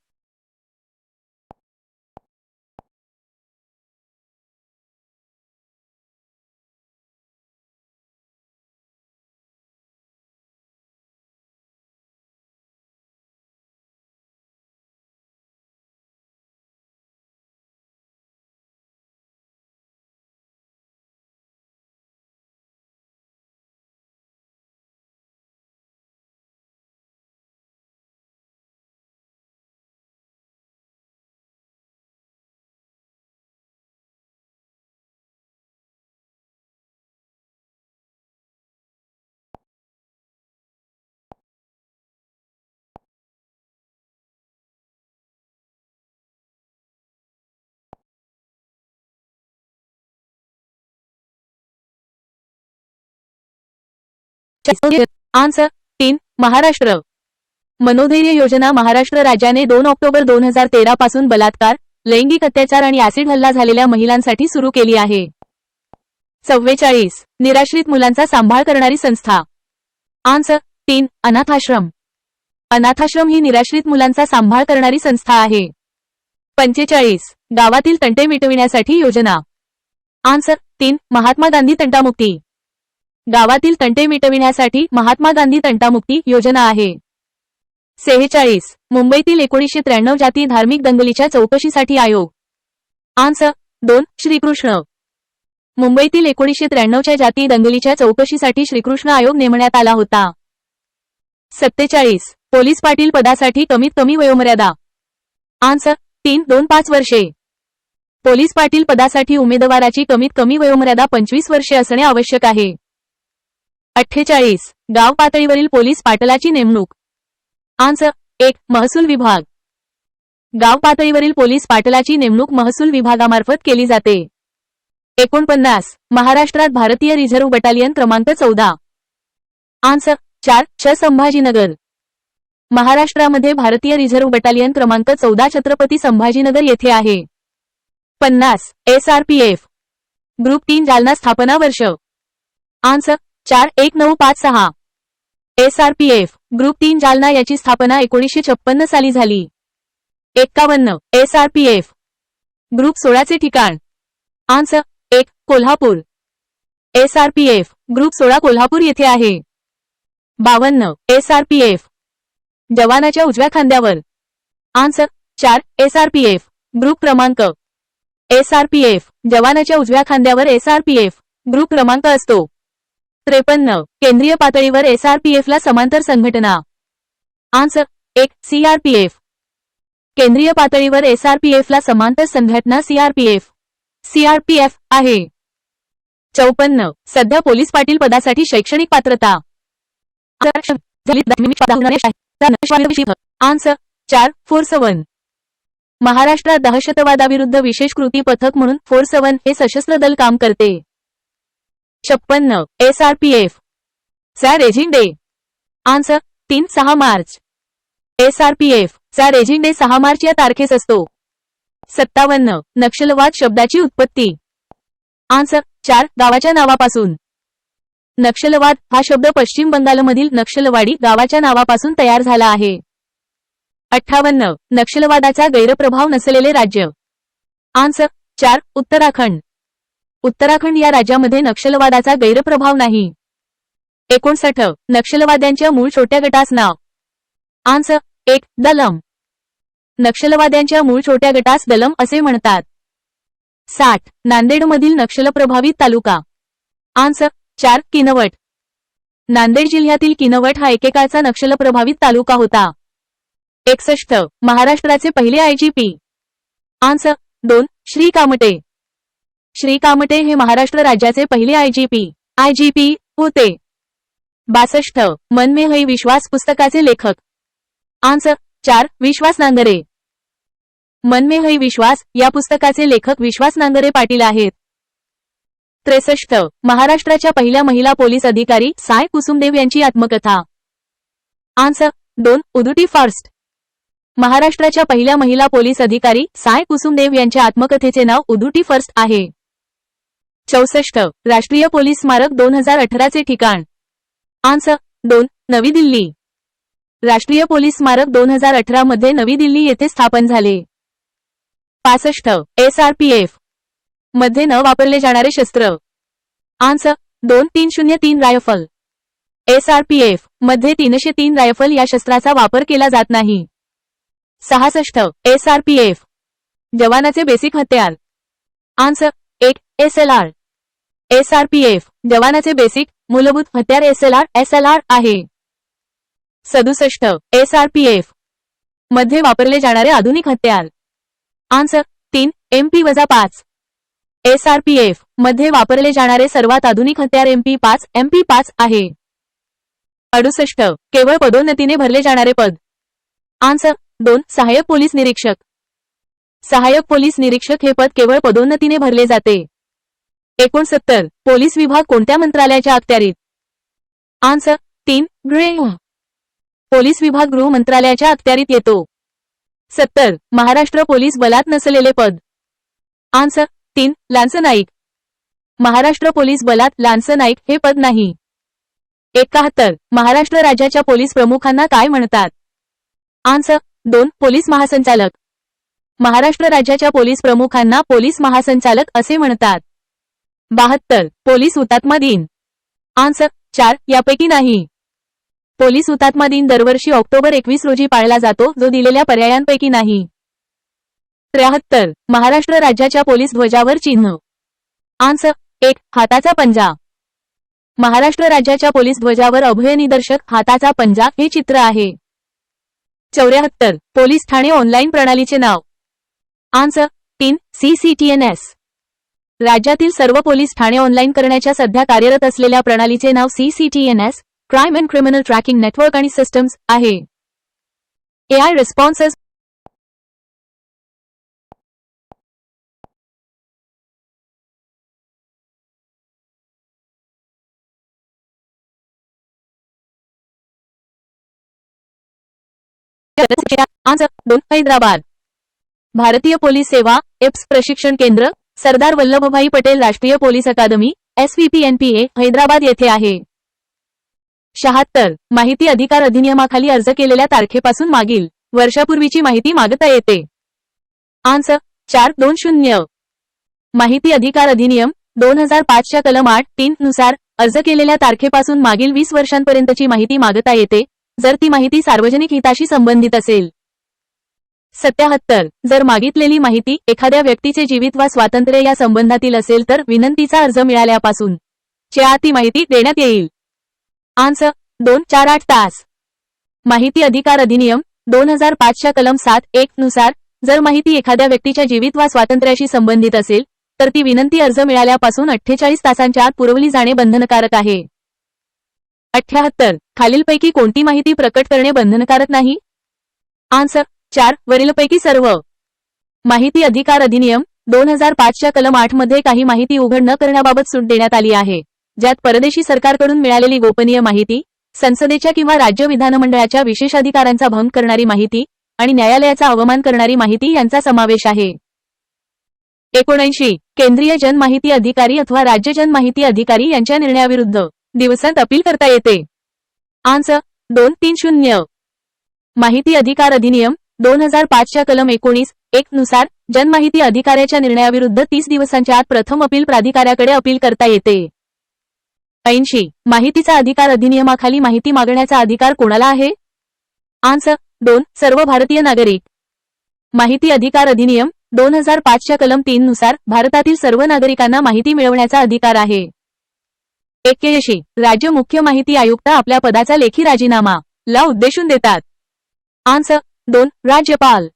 Answer 3 Maharashtra. मनोधैर्य योजना महाराष्ट्र राज्याने 2 ऑक्टोबर 2013 पासून बलात्कार, लैंगिक अत्याचार आणि ऍसिड हल्ला झालेल्या महिलांसाठी सुरू केली आहे. 44 निराश्रित मुलांचा सांभाळ करणारी संस्था. आन्सर 3 अनाथाश्रम. अनाथाश्रम ही निराश्रित मुलांचा सांभाळ करणारी संस्था आहे. 45 गावातील तंटे मिटविण्यासाठी योजना. आन्सर 3 महात्मा गांधी तंटामुक्ती. गावातील तंटे मिटविण्यासाठी महात्मा गांधी तंटामुक्ती योजना आहे. 46 मुंबईतील 1993 जाती धार्मिक दंगलीच्या चौकशीसाठी आयोग. आन्सर 2 श्रीकृष्ण. मुंबईतील 1993च्या जाती दंगलीच्या चौकशीसाठी श्रीकृष्ण आयोग नेमण्यात आला होता. 47 पोलीस पाटील पदासाठी कमीत कमी वयोमर्यादा. आन्सर 3 2-5 वर्षे. पोलीस पाटील पदासाठी उमेदवाराची कमीत कमी वयोमर्यादा 25 वर्षे असणे आवश्यक आहे. 48 गाव पातळीवरील पोलीस पाटलाची नेमणूक. आन्सर 1 महसूल विभाग. गाव पातळीवरील पोलीस पाटलाची नेमणूक महसूल विभागामार्फत केली जाते. 49. महाराष्ट्रात भारतीय रिझर्व्ह बटालियन क्रमांक 14. आन्सर 4. छ संभाजीनगर. महाराष्ट्रामध्ये भारतीय रिझर्व्ह बटालियन क्रमांक 14 छत्रपती संभाजीनगर येथे आहे. 50. SRPF ग्रुप 3 जालना स्थापना वर्ष. आन्सर 4/1956. SRPF ग्रुप 3 जालना याची स्थापना 1956 साली झाली. 51. SRPF ग्रुप 16 चे ठिकाण. Answer 1. Kolhapur. SRPF group 16 Kolhapur येथे आहे. 52. SRPF जवानाच्या उजव्या खांद्यावर. आन्सर 4. SRPF ग्रुप क्रमांक. SRPF जवानाच्या उजव्या खांद्यावर SRPF ग्रुप क्रमांक असतो. 53. केंद्रीय पातळीवर SRPF ला समांतर संघटना. आन्सर 1. CRPF केंद्रीय पातळीवर SRPF ला समांतर संघटना CRPF आहे. 54. सध्या पोलीस पाटील पदासाठी शैक्षणिक पात्रता. आन्सर 4. फोर्स 1. महाराष्ट्रात दहशतवादाविरुद्ध विशेष कृती पथक म्हणून फोर्स 1 हे सशस्त्र दल काम करते. 56. SRPF चा raising day. Answer 3-6 March. SRPF चा रेजिंग डे 6 मार्च या तारखेस असतो. 57. नक्षलवाद शब्दाची उत्पत्ती. आन्सर 4. गावाच्या नावापासून. नक्षलवाद हा शब्द पश्चिम बंगालमधील नक्षलवाडी गावाच्या नावापासून तयार झाला आहे. 58. नक्षलवादाचा गैरप्रभाव नसलेले राज्य. आन्सर 4. उत्तराखंड. उत्तराखंड या राज्यामध्ये नक्षलवादाचा गैरप्रभाव नाही. 59. नक्षलवाद्यांच्या मूळ छोट्या गटास नाव. आन्सर 1. दलम. नक्षलवाद्यांच्या मूळ छोट्या गटास दलम असे म्हणतात. 60. नांदेडमधील नक्षलप्रभावित तालुका. आन्सर 4. किनवट. नांदेड जिल्ह्यातील किनवट हा एकेकाळचा नक्षलप्रभावित तालुका होता. 61. महाराष्ट्राचे पहिले IGP. आन्सर 2. श्री कामटे. श्री कामटे हे महाराष्ट्र राज्याचे पहिले IGP होते. 62. मन में है विश्वास पुस्तकाचे लेखक. आन्सर 4. विश्वास नांगरे. मन में है विश्वास या पुस्तकाचे लेखक विश्वास नांगरे पाटील आहेत. 63. महाराष्ट्राच्या पहिल्या महिला पोलीस अधिकारी साय कुसुमदेव यांची आत्मकथा. आन्सर 2. उदुटी फर्स्ट. महाराष्ट्राच्या पहिल्या महिला पोलीस अधिकारी साय कुसुमदेव यांच्या आत्मकथेचे नाव उदुटी फर्स्ट आहे. 64. राष्ट्रीय पोलीस स्मारक 2018 चे ठिकाण. आन्सर 2. नवी दिल्ली. राष्ट्रीय पोलीस स्मारक 2018 मध्ये नवी दिल्ली येथे स्थापन झाले. 65. SRPF मध्ये न वापरले जाणारे शस्त्र. आन्सर 2. 303 रायफल. SRPF मध्ये 303 रायफल या शस्त्राचा वापर केला जात नाही. 66. SRPF जवानाचे बेसिक हत्यार. आन्सर 1. SLR. SRPF जवानाचे बेसिक मूलभूत हत्यार SLR आहे. 67. SRPF मध्ये वापरले जाणारे आधुनिक हत्यार. आन्सर 3. MP-5. SRPF मध्ये वापरले जाणारे सर्वात आधुनिक हत्यार MP5 आहे. 68. केवळ पदोन्नतीने भरले जाणारे पद. आन्सर 2. सहाय्यक पोलीस निरीक्षक. सहाय्यक पोलीस निरीक्षक हे पद केवळ पदोन्नतीने भरले जाते. 69. पोलीस विभाग कोणत्या मंत्रालयाच्या अखत्यारीत. आन्सर 3. गृह. पोलीस विभाग गृह मंत्रालयाच्या अखत्यारीत येतो. 70. महाराष्ट्र पोलीस बलात नसलेले पद. Answer 3. Lance Naik. Maharashtra police बलात लान्स नाईक हे पद नाही. 71. महाराष्ट्र राज्याच्या पोलीस प्रमुखांना काय म्हणतात. आन्सर 2. पोलीस महासंचालक. महाराष्ट्र राज्याच्या पोलीस प्रमुखांना पोलीस महासंचालक असे म्हणतात. 72. पोलीस हुतात्मा दिन. आन्सर 4. यापैकी नाही. पोलीस हुतात्मा दिन दरवर्षी ऑक्टोबर 21 रोजी पाळला जातो जो दिलेल्या पर्यायांपैकी नाही. 73. महाराष्ट्र राज्याच्या पोलीस ध्वजावर चिन्ह. आन्सर 1. हाताचा पंजा. महाराष्ट्र राज्याच्या पोलीस ध्वजावर अभय निदर्शक हाताचा पंजा हे चित्र आहे. 74. पोलीस ठाणे ऑनलाईन प्रणालीचे नाव. आन्सर 3. CCTNS. राज्यातील सर्व पोलीस ठाणे ऑनलाईन करण्याच्या सध्या कार्यरत असलेल्या प्रणालीचे नाव CCTNS crime and criminal tracking network आणि सिस्टम्स आहे. AI responses answer 2 Hyderabad. भारतीय पोलीस सेवा एप्स प्रशिक्षण केंद्र सरदार वल्लभभाई पटेल राष्ट्रीय पोलीस अकादमी SVPNPA हैदराबाद येथे आहे. 76 माहिती अधिकार अधिनियमाखाली अर्ज केलेल्या तारखेपासून मागील वर्षापूर्वीची माहिती मागता येते. आन्सर 420. माहिती अधिकार अधिनियम 2005 च्या कलम 8(3) नुसार अर्ज केलेल्या तारखेपासून मागील 20 वर्षांपर्यंतची माहिती मागता येते जर ती माहिती सार्वजनिक हिताशी संबंधित असेल. 77 जर मागितलेली माहिती एखाद्या व्यक्तीचे जीवित वा स्वातंत्र्य या संबंधातील असेल तर विनंतीचा अर्ज मिळाल्यापासून च्या ती माहिती देण्यात येईल. आन्सर 248 तास. माहिती अधिकार अधिनियम 2005 च्या कलम 7(1) नुसार जर माहिती एखाद्या व्यक्तीच्या जीवित वा स्वातंत्र्याशी संबंधित असेल तर ती विनंती अर्ज मिळाल्यापासून 48 तासांच्या आत पुरवली जाणे बंधनकारक आहे. 78 खालीलपैकी कोणती माहिती प्रकट करणे बंधनकारक नाही? आन्सर 4 वरीलपैकी सर्व. माहिती अधिकार अधिनियम 2005 च्या कलम 8 मध्ये काही माहिती उघड न करण्याबाबत सूट देण्यात आली आहे, ज्यात परदेशी सरकारकडून मिळालेली गोपनीय माहिती, संसदेच्या किंवा राज्य विधानमंडळाच्या विशेषाधिकारांचा भंग करणारी माहिती आणि न्यायालयाचा अवमान करणारी माहिती यांचा समावेश आहे. 79 केंद्रीय जनमाहिती अधिकारी अथवा राज्य जनमाहिती अधिकारी यांच्या निर्णयाविरुद्ध दिवसांत अपील करता येते. आन्सर 230. माहिती अधिकार अधिनियम 2005 च्या कलम 19(1) नुसार जनमाहिती अधिकाऱ्याच्या निर्णयाविरुद्ध 30 दिवसांच्या आत प्रथम अपील प्राधिकाऱ्याकडे अपील करता येते. 80 माहितीचा अधिकार अधिनियमाखाली माहिती मागण्याचा अधिकार कोणाला आहे? आन्सर 2 सर्व भारतीय नागरिक. माहिती अधिकार अधिनियम 2005 च्या कलम 3 नुसार भारतातील सर्व नागरिकांना माहिती मिळवण्याचा अधिकार आहे. 81 राज्य मुख्य माहिती आयुक्त आपल्या पदाचा लेखी राजीनामा ला उद्देशून देतात. आन्सर 2 राज्यपाल.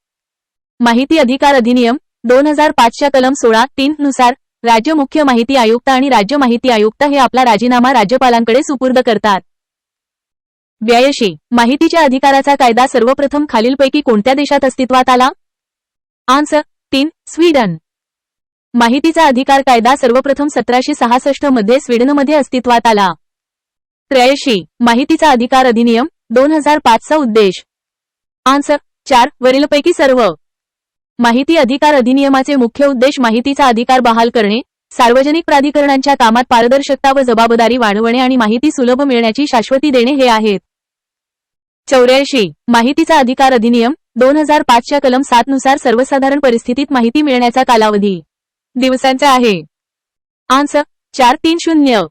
माहिती अधिकार अधिनियम 2005 च्या कलम 16(3) नुसार राज्य मुख्य माहिती आयुक्त आणि राज्य माहिती आयुक्त हे आपला राजीनामा राज्यपालांकडे सुपूर्द करतात. 82 माहितीच्या अधिकाराचा कायदा सर्वप्रथम खालीलपैकी कोणत्या देशात अस्तित्वात आला? Answer 3 Sweden. माहितीचा अधिकार कायदा सर्वप्रथम 1766 मध्ये स्वीडनमध्ये अस्तित्वात आला. 83 माहितीचा अधिकार अधिनियम 2005 चा उद्देश. आन्सर 4 वरीलपैकी सर्व. माहिती अधिकार अधिनियमाचे मुख्य उद्देश माहितीचा अधिकार बहाल करणे, सार्वजनिक प्राधिकरणांच्या कामात पारदर्शकता व जबाबदारी वाढवणे आणि माहिती सुलभ मिळण्याची शाश्वती देणे हे आहेत. 84 माहितीचा अधिकार अधिनियम 2005 च्या कलम 7 नुसार सर्वसाधारण परिस्थितीत माहिती मिळण्याचा कालावधी दिवसांचा आहे. आन्सर 430.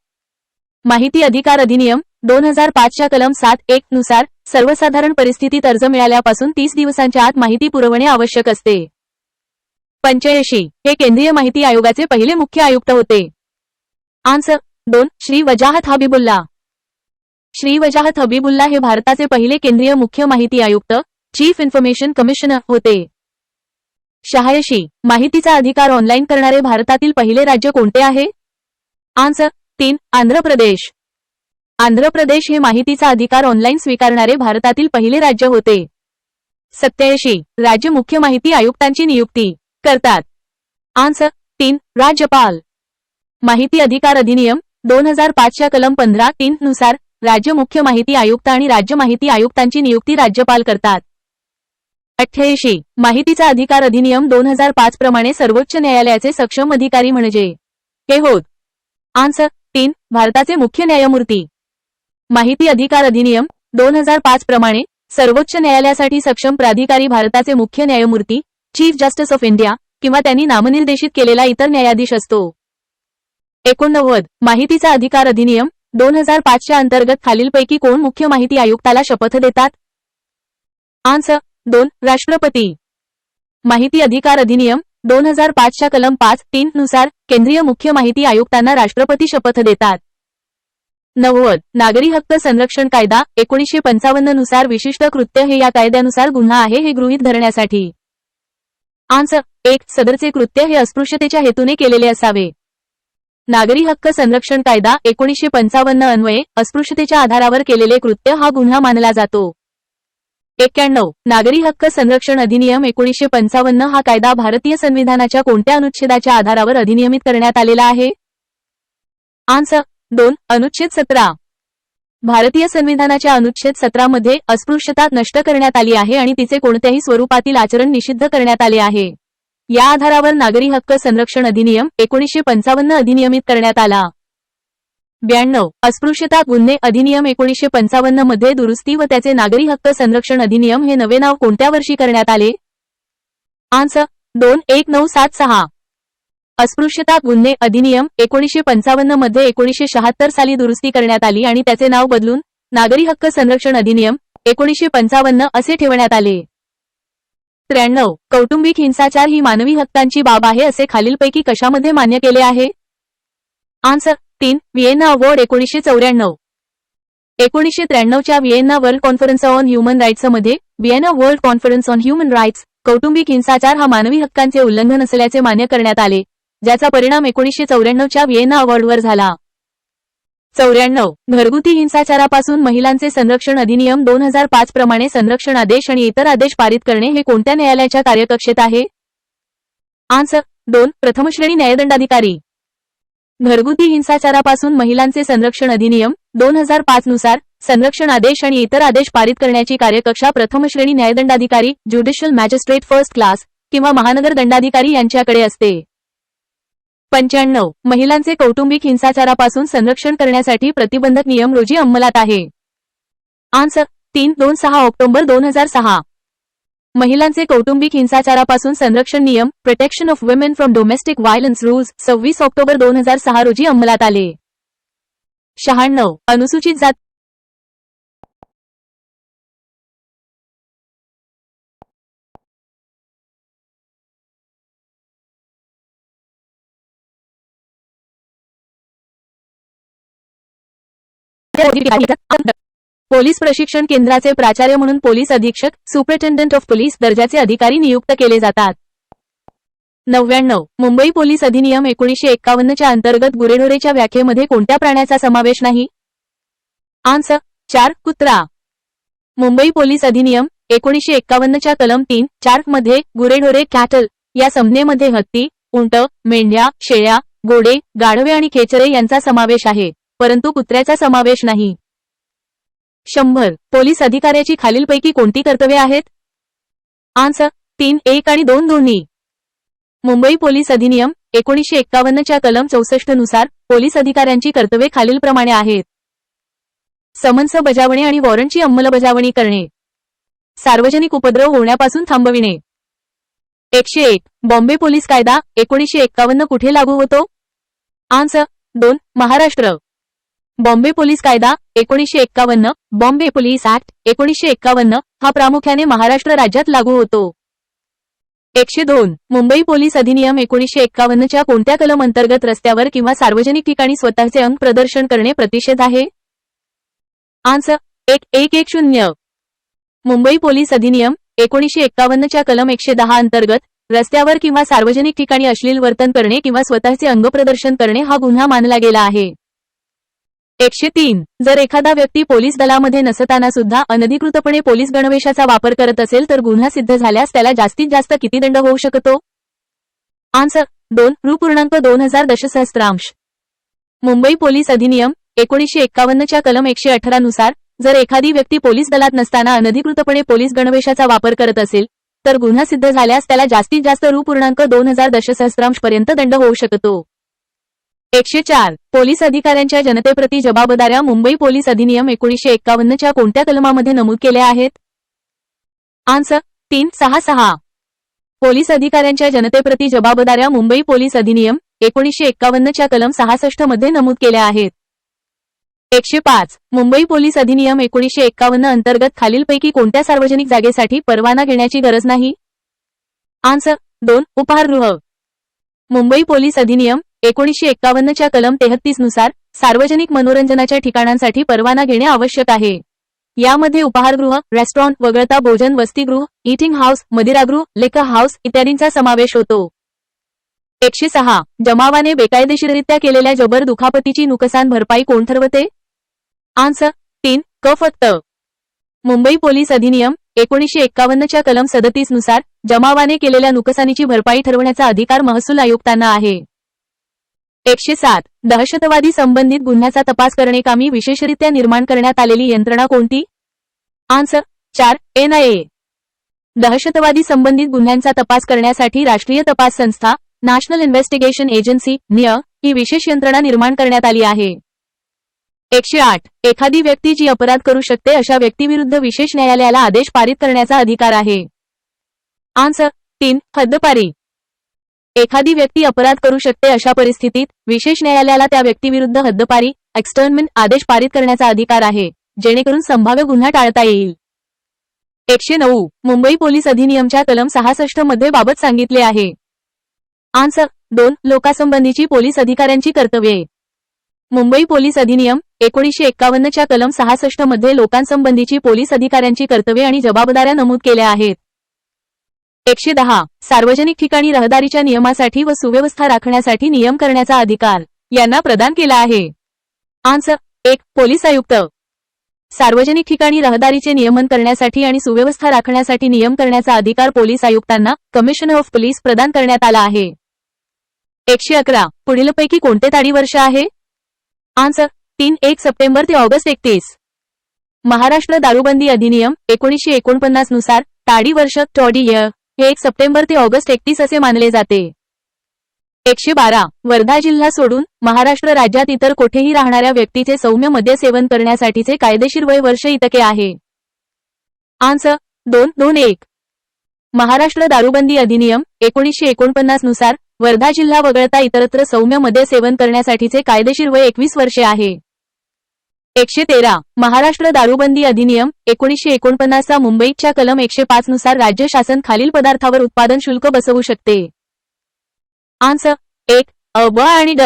माहिती अधिकार अधिनियम 2005 च्या कलम 7(1) नुसार सर्वसाधारण परिस्थितीत अर्ज मिळाल्यापासून 30 दिवसांच्या आत माहिती पुरवणे आवश्यक असते. 85 हे केंद्रीय माहिती आयोगाचे पहिले मुख्य आयुक्त होते. आन्सर 2 श्री वजाहत हबीबुल्ला. श्री वजाहत हबीबुल्ला हे भारताचे पहिले केंद्रीय मुख्य माहिती आयुक्त चीफ इन्फॉर्मेशन कमिशनर होते. 86 माहितीचा अधिकार ऑनलाईन करणारे भारतातील पहिले राज्य कोणते आहे? आन्सर 3 आंध्र प्रदेश. आंध्र प्रदेश हे माहितीचा अधिकार ऑनलाईन स्वीकारणारे भारतातील पहिले राज्य होते. 87 राज्य मुख्य माहिती आयुक्तांची नियुक्ती करतात. आन्सर 3 राज्यपाल. माहिती अधिकार अधिनियम 2005 च्या कलम 15(3) नुसार राज्य मुख्य माहिती आयुक्त आणि राज्य माहिती आयुक्तांची नियुक्ती राज्यपाल करतात. 88 माहितीचा अधिकार अधिनियम 2005 प्रमाणे सर्वोच्च न्यायालयाचे सक्षम अधिकारी म्हणजे हे होत. आन्सर 3 भारताचे मुख्य न्यायमूर्ती. माहिती अधिकार अधिनियम 2005 प्रमाणे सर्वोच्च न्यायालयासाठी सक्षम प्राधिकारी भारताचे मुख्य न्यायमूर्ती चीफ जस्टिस ऑफ इंडिया किंवा त्यांनी नामनिर्देशित केलेला इतर न्यायाधीश असतो. 89 माहितीचा अधिकार अधिनियम 2005 च्या अंतर्गत खालीलपैकी कोण मुख्य माहिती आयुक्ताला शपथ देतात? आन्सर 2 राष्ट्रपती. माहिती अधिकार अधिनियम 2005 च्या कलम 5(3) नुसार केंद्रीय मुख्य माहिती आयुक्तांना राष्ट्रपती शपथ देतात. 90 नागरी हक्क संरक्षण कायदा 1955 नुसार विशिष्ट कृत्य हे या कायद्यानुसार गुन्हा आहे हे गृहीत धरण्यासाठी. आन्सर 1 सदरचे कृत्य हे अस्पृश्यतेच्या हेतूने केलेले असावे. नागरी हक्क संरक्षण कायदा 1955 अन्वये अस्पृश्यतेच्या आधारावर केलेले कृत्य हा गुन्हा मानला जातो. 91 नागरी हक्क संरक्षण अधिनियम 1955 हा कायदा भारतीय संविधानाच्या कोणत्या अनुच्छेदाच्या आधारावर अधिनियमित करण्यात आलेला आहे? आन्सर 2 अनुच्छेद 17. भारतीय संविधानाच्या अनुच्छेद 17 मध्ये अस्पृश्यता नष्ट करण्यात आली आहे आणि तिचे कोणत्याही स्वरूपातील आचरण निषिद्ध करण्यात आले आहे. या आधारावर नागरी हक्क संरक्षण अधिनियम 1955 अधिनियमित करण्यात आला. 92. अस्पृश्यता गुन्हे अधिनियम 1955 मध्ये दुरुस्ती व त्याचे नागरी हक्क संरक्षण अधिनियम हे नवे नाव कोणत्या वर्षी करण्यात आले? आन्सर 21976. अस्पृश्यता गुन्हे अधिनियम 1955 मध्ये 1976 साली दुरुस्ती करण्यात आली आणि त्याचे नाव बदलून नागरी हक्क संरक्षण अधिनियम 1955 असे ठेवण्यात आले. 93. कौटुंबिक हिंसाचार ही मानवी हक्कांची बाब आहे असे खालीलपैकी कशामध्ये मान्य केले आहे? आन्सर 3. Vienna award 1994. 1993 च्या Vienna world conference on human राईट्समध्ये Vienna world conference on human rights कौटुंबिक हिंसाचार हा मानवी हक्कांचे उल्लंघन असल्याचे मान्य करण्यात आले, ज्याचा परिणाम 1994 च्या व्हिएन्ना अवॉर्डवर झाला. 94. घरगुती हिंसाचारापासून महिलांचे संरक्षण अधिनियम 2005 प्रमाणे संरक्षण आदेश आणि इतर आदेश पारित करणे हे कोणत्या न्यायालयाच्या कार्यकक्षेत आहे? आन्सर 2. प्रथमश्रेणी न्यायदंडाधिकारी. घरगुती हिंसाचारापासून महिलांचे संरक्षण अधिनियम 2005 नुसार संरक्षण आदेश आणि इतर आदेश पारित करण्याची कार्यकक्षा प्रथमश्रेणी न्यायदंडाधिकारी ज्युडिशियल मॅजिस्ट्रेट फर्स्ट क्लास किंवा महानगर दंडाधिकारी यांच्याकडे असते. 95. महिलांचे कौटुंबिक हिंसाचारापासून संरक्षण करण्यासाठी प्रतिबंधक नियम रोजी अंमलात आहे? Answer 326 October 2006. महिलांचे कौटुंबिक हिंसाचारापासून संरक्षण नियम protection of women from domestic violence rules 26 October 2006 रोजी अंमलात आले. 96. अनुसूचित जाती पोलीस प्रशिक्षण केंद्राचे प्राचार्य म्हणून पोलीस अधीक्षक सुपरिटेंडंट ऑफ पोलीस दर्जाचे अधिकारी नियुक्त केले जातात. 99. मुंबई पोलीस अधिनियम 1951 च्या अंतर्गत गुरेढोरेच्या व्याख्येमध्ये कोणत्या प्राण्याचा समावेश नाही? आन्सर 4. कुत्रा. मुंबई पोलीस अधिनियम 1951 च्या कलम 3(4) मध्ये गुरेढोरे कॅटल या संज्ञेमध्ये हत्ती, उंट, मेंढ्या, शेळ्या, घोडे, गाढवे आणि खेचरे यांचा समावेश आहे, परंतु कुत्र्याचा समावेश नाही. 100. पोलीस अधिकाऱ्याची खालीलपैकी कोणती कर्तव्ये आहेत? आन्सर 3, 1 आणि 2 दोन्ही. मुंबई पोलीस अधिनियम 1951 च्या कलम 64 नुसार पोलीस अधिकाऱ्यांची कर्तव्ये खालीलप्रमाणे आहेत. समन्स बजावणे आणि वॉरंटची अंमलबजावणी करणे. सार्वजनिक उपद्रव होण्यापासून थांबविणे. 101. बॉम्बे पोलीस कायदा 1951 कुठे लागू होतो? आन्सर 2. महाराष्ट्र. बॉम्बे पोलीस कायदा 1951 बॉम्बे पोलीस ऍक्ट 1951 हा प्रामुख्याने महाराष्ट्र राज्यात लागू होतो. 102. मुंबई पोलीस अधिनियम 1951 च्या कोणत्या कलम अंतर्गत रस्त्यावर किंवा सार्वजनिक ठिकाणी स्वतःचे अंग प्रदर्शन करणे प्रतिषेध आहे? आन्सर 1110. मुंबई पोलीस अधिनियम 1951 च्या कलम 110 अंतर्गत रस्त्यावर किंवा सार्वजनिक ठिकाणी अश्लील वर्तन करणे किंवा स्वतःचे अंग प्रदर्शन करणे हा गुन्हा मानला गेला आहे. 103. जर एखादा व्यक्ती पोलीस दलामध्ये नसताना सुद्धा अनधिकृतपणे पोलीस गणवेशाचा वापर करत असेल तर गुन्हा सिद्ध झाल्यास त्याला जास्तीत जास्त किती दंड होऊ शकतो? आन्सर 2. रु.2000 दशसहस्रांश. मुंबई पोलीस अधिनियम 1951 च्या कलम 118 नुसार जर एखादी व्यक्ती पोलीस दलात नसताना अनधिकृतपणे पोलीस गणवेशाचा वापर करत असेल तर गुन्हा सिद्ध झाल्यास त्याला जास्तीत जास्त रु.2000 दशसहस्रांश पर्यंत दंड होऊ शकतो. 104. पोलीस अधिकाऱ्यांच्या जनतेप्रती जबाबदाऱ्या मुंबई पोलीस अधिनियम 1951 च्या कोणत्या कलमामध्ये नमूद केल्या आहेत? आन्सर 366. पोलीस अधिकाऱ्यांच्या जनतेप्रती जबाबदाऱ्या मुंबई पोलीस अधिनियम 1951 च्या कलम 66 मध्ये नमूद केल्या आहेत. 105. मुंबई पोलीस अधिनियम 1951 अंतर्गत खालीलपैकी कोणत्या सार्वजनिक जागेसाठी परवाना घेण्याची गरज नाही? आन्सर 2. उपाहारगृह. मुंबई पोलीस अधिनियम 1951 च्या कलम 33 नुसार सार्वजनिक मनोरंजनाच्या ठिकाणांसाठी परवाना घेणे आवश्यक आहे. यामध्ये उपाहारगृह, रेस्टॉरंट वगळता भोजन वसतिगृह, ईटिंग हाऊस, मदिरागृह, लिकर हाऊस इत्यादींचा समावेश होतो. 106. जमावाने बेकायदेशीररित्या केलेल्या जबर दुखापतीची नुकसान भरपाई कोण ठरवते? आन्सर 3. क फक्त. मुंबई पोलीस अधिनियम 1951 च्या कलम 37 नुसार जमावाने केलेल्या नुकसानीची भरपाई ठरवण्याचा अधिकार महसूल आयुक्तांना आहे. 107 दहशतवादी संबंधित गुन्ह्याचा तपास करण्याकामी विशेषरित्या निर्माण करण्यात आलेली यंत्रणा कोणती? Answer 4 NIA. दहशतवादी संबंधित गुन्ह्यांचा तपास करण्यासाठी राष्ट्रीय तपास संस्था नॅशनल इन्व्हेस्टिगेशन एजन्सी NIA ही विशेष यंत्रणा निर्माण करण्यात आली आहे. 108 एखादी व्यक्ती जी अपराध करू शकते अशा व्यक्तीविरुद्ध विशेष न्यायालयाला आदेश पारित करण्याचा अधिकार आहे. आन्सर 3 हद्दपारी. एखादी व्यक्ती अपराध करू शकते अशा परिस्थितीत विशेष न्यायालयाला त्या व्यक्तीविरुद्ध हद्दपारी एक्स्टर्नमेंट आदेश पारित करण्याचा अधिकार आहे, जेणेकरून संभाव्य गुन्हा टाळता येईल. 109 मुंबई पोलीस अधिनियमच्या कलम 66 मध्ये बाबत सांगितले आहे. आन्सर 2 लोकांसंबंधीची पोलीस अधिकाऱ्यांची कर्तव्ये. मुंबई पोलीस अधिनियम 1951 च्या कलम 66 मध्ये लोकांसंबंधीची पोलीस अधिकाऱ्यांची कर्तव्ये आणि जबाबदाऱ्या नमूद केल्या आहेत. 110 सार्वजनिक ठिकाणी रहदारीच्या नियमासाठी व सुव्यवस्था राखण्यासाठी नियम करण्याचा अधिकार यांना प्रदान केला आहे. आन्सर 1 पोलीस आयुक्त. सार्वजनिक ठिकाणी रहदारीचे नियमन करण्यासाठी आणि सुव्यवस्था राखण्यासाठी नियम करण्याचा अधिकार पोलीस आयुक्तांना कमिशनर ऑफ पोलीस प्रदान करण्यात आला आहे. 111 पुढीलपैकी कोणते ताडी वर्ष आहे? आन्सर 3 1 सप्टेंबर ते ऑगस्ट 31. महाराष्ट्र दारूबंदी अधिनियम 1949 नुसार ताडी वर्ष टॉडी इयर हे 1 सप्टेंबर ते ऑगस्ट 31 असे मानले जाते. 112 वर्धा जिल्हा सोडून महाराष्ट्र राज्यात इतर कोठेही राहणाऱ्या व्यक्तीचे सौम्य मद्य सेवन करण्यासाठीचे कायदेशीर वय वर्ष इतके आहे. आन्सर 2-2-1 महाराष्ट्र दारूबंदी अधिनियम 1949 नुसार वर्धा जिल्हा वगळता इतरत्र सौम्य मद्य सेवन करण्यासाठीचे कायदेशीर वय 21 वर्षे आहे. 113 महाराष्ट्र दारूबंदी अधिनियम 1949 चा मुंबईच्या कलम 105 नुसार राज्य शासन खालील पदार्थावर उत्पादन शुल्क बसवू शकते. आन्सर 1 अ ब आणि ड.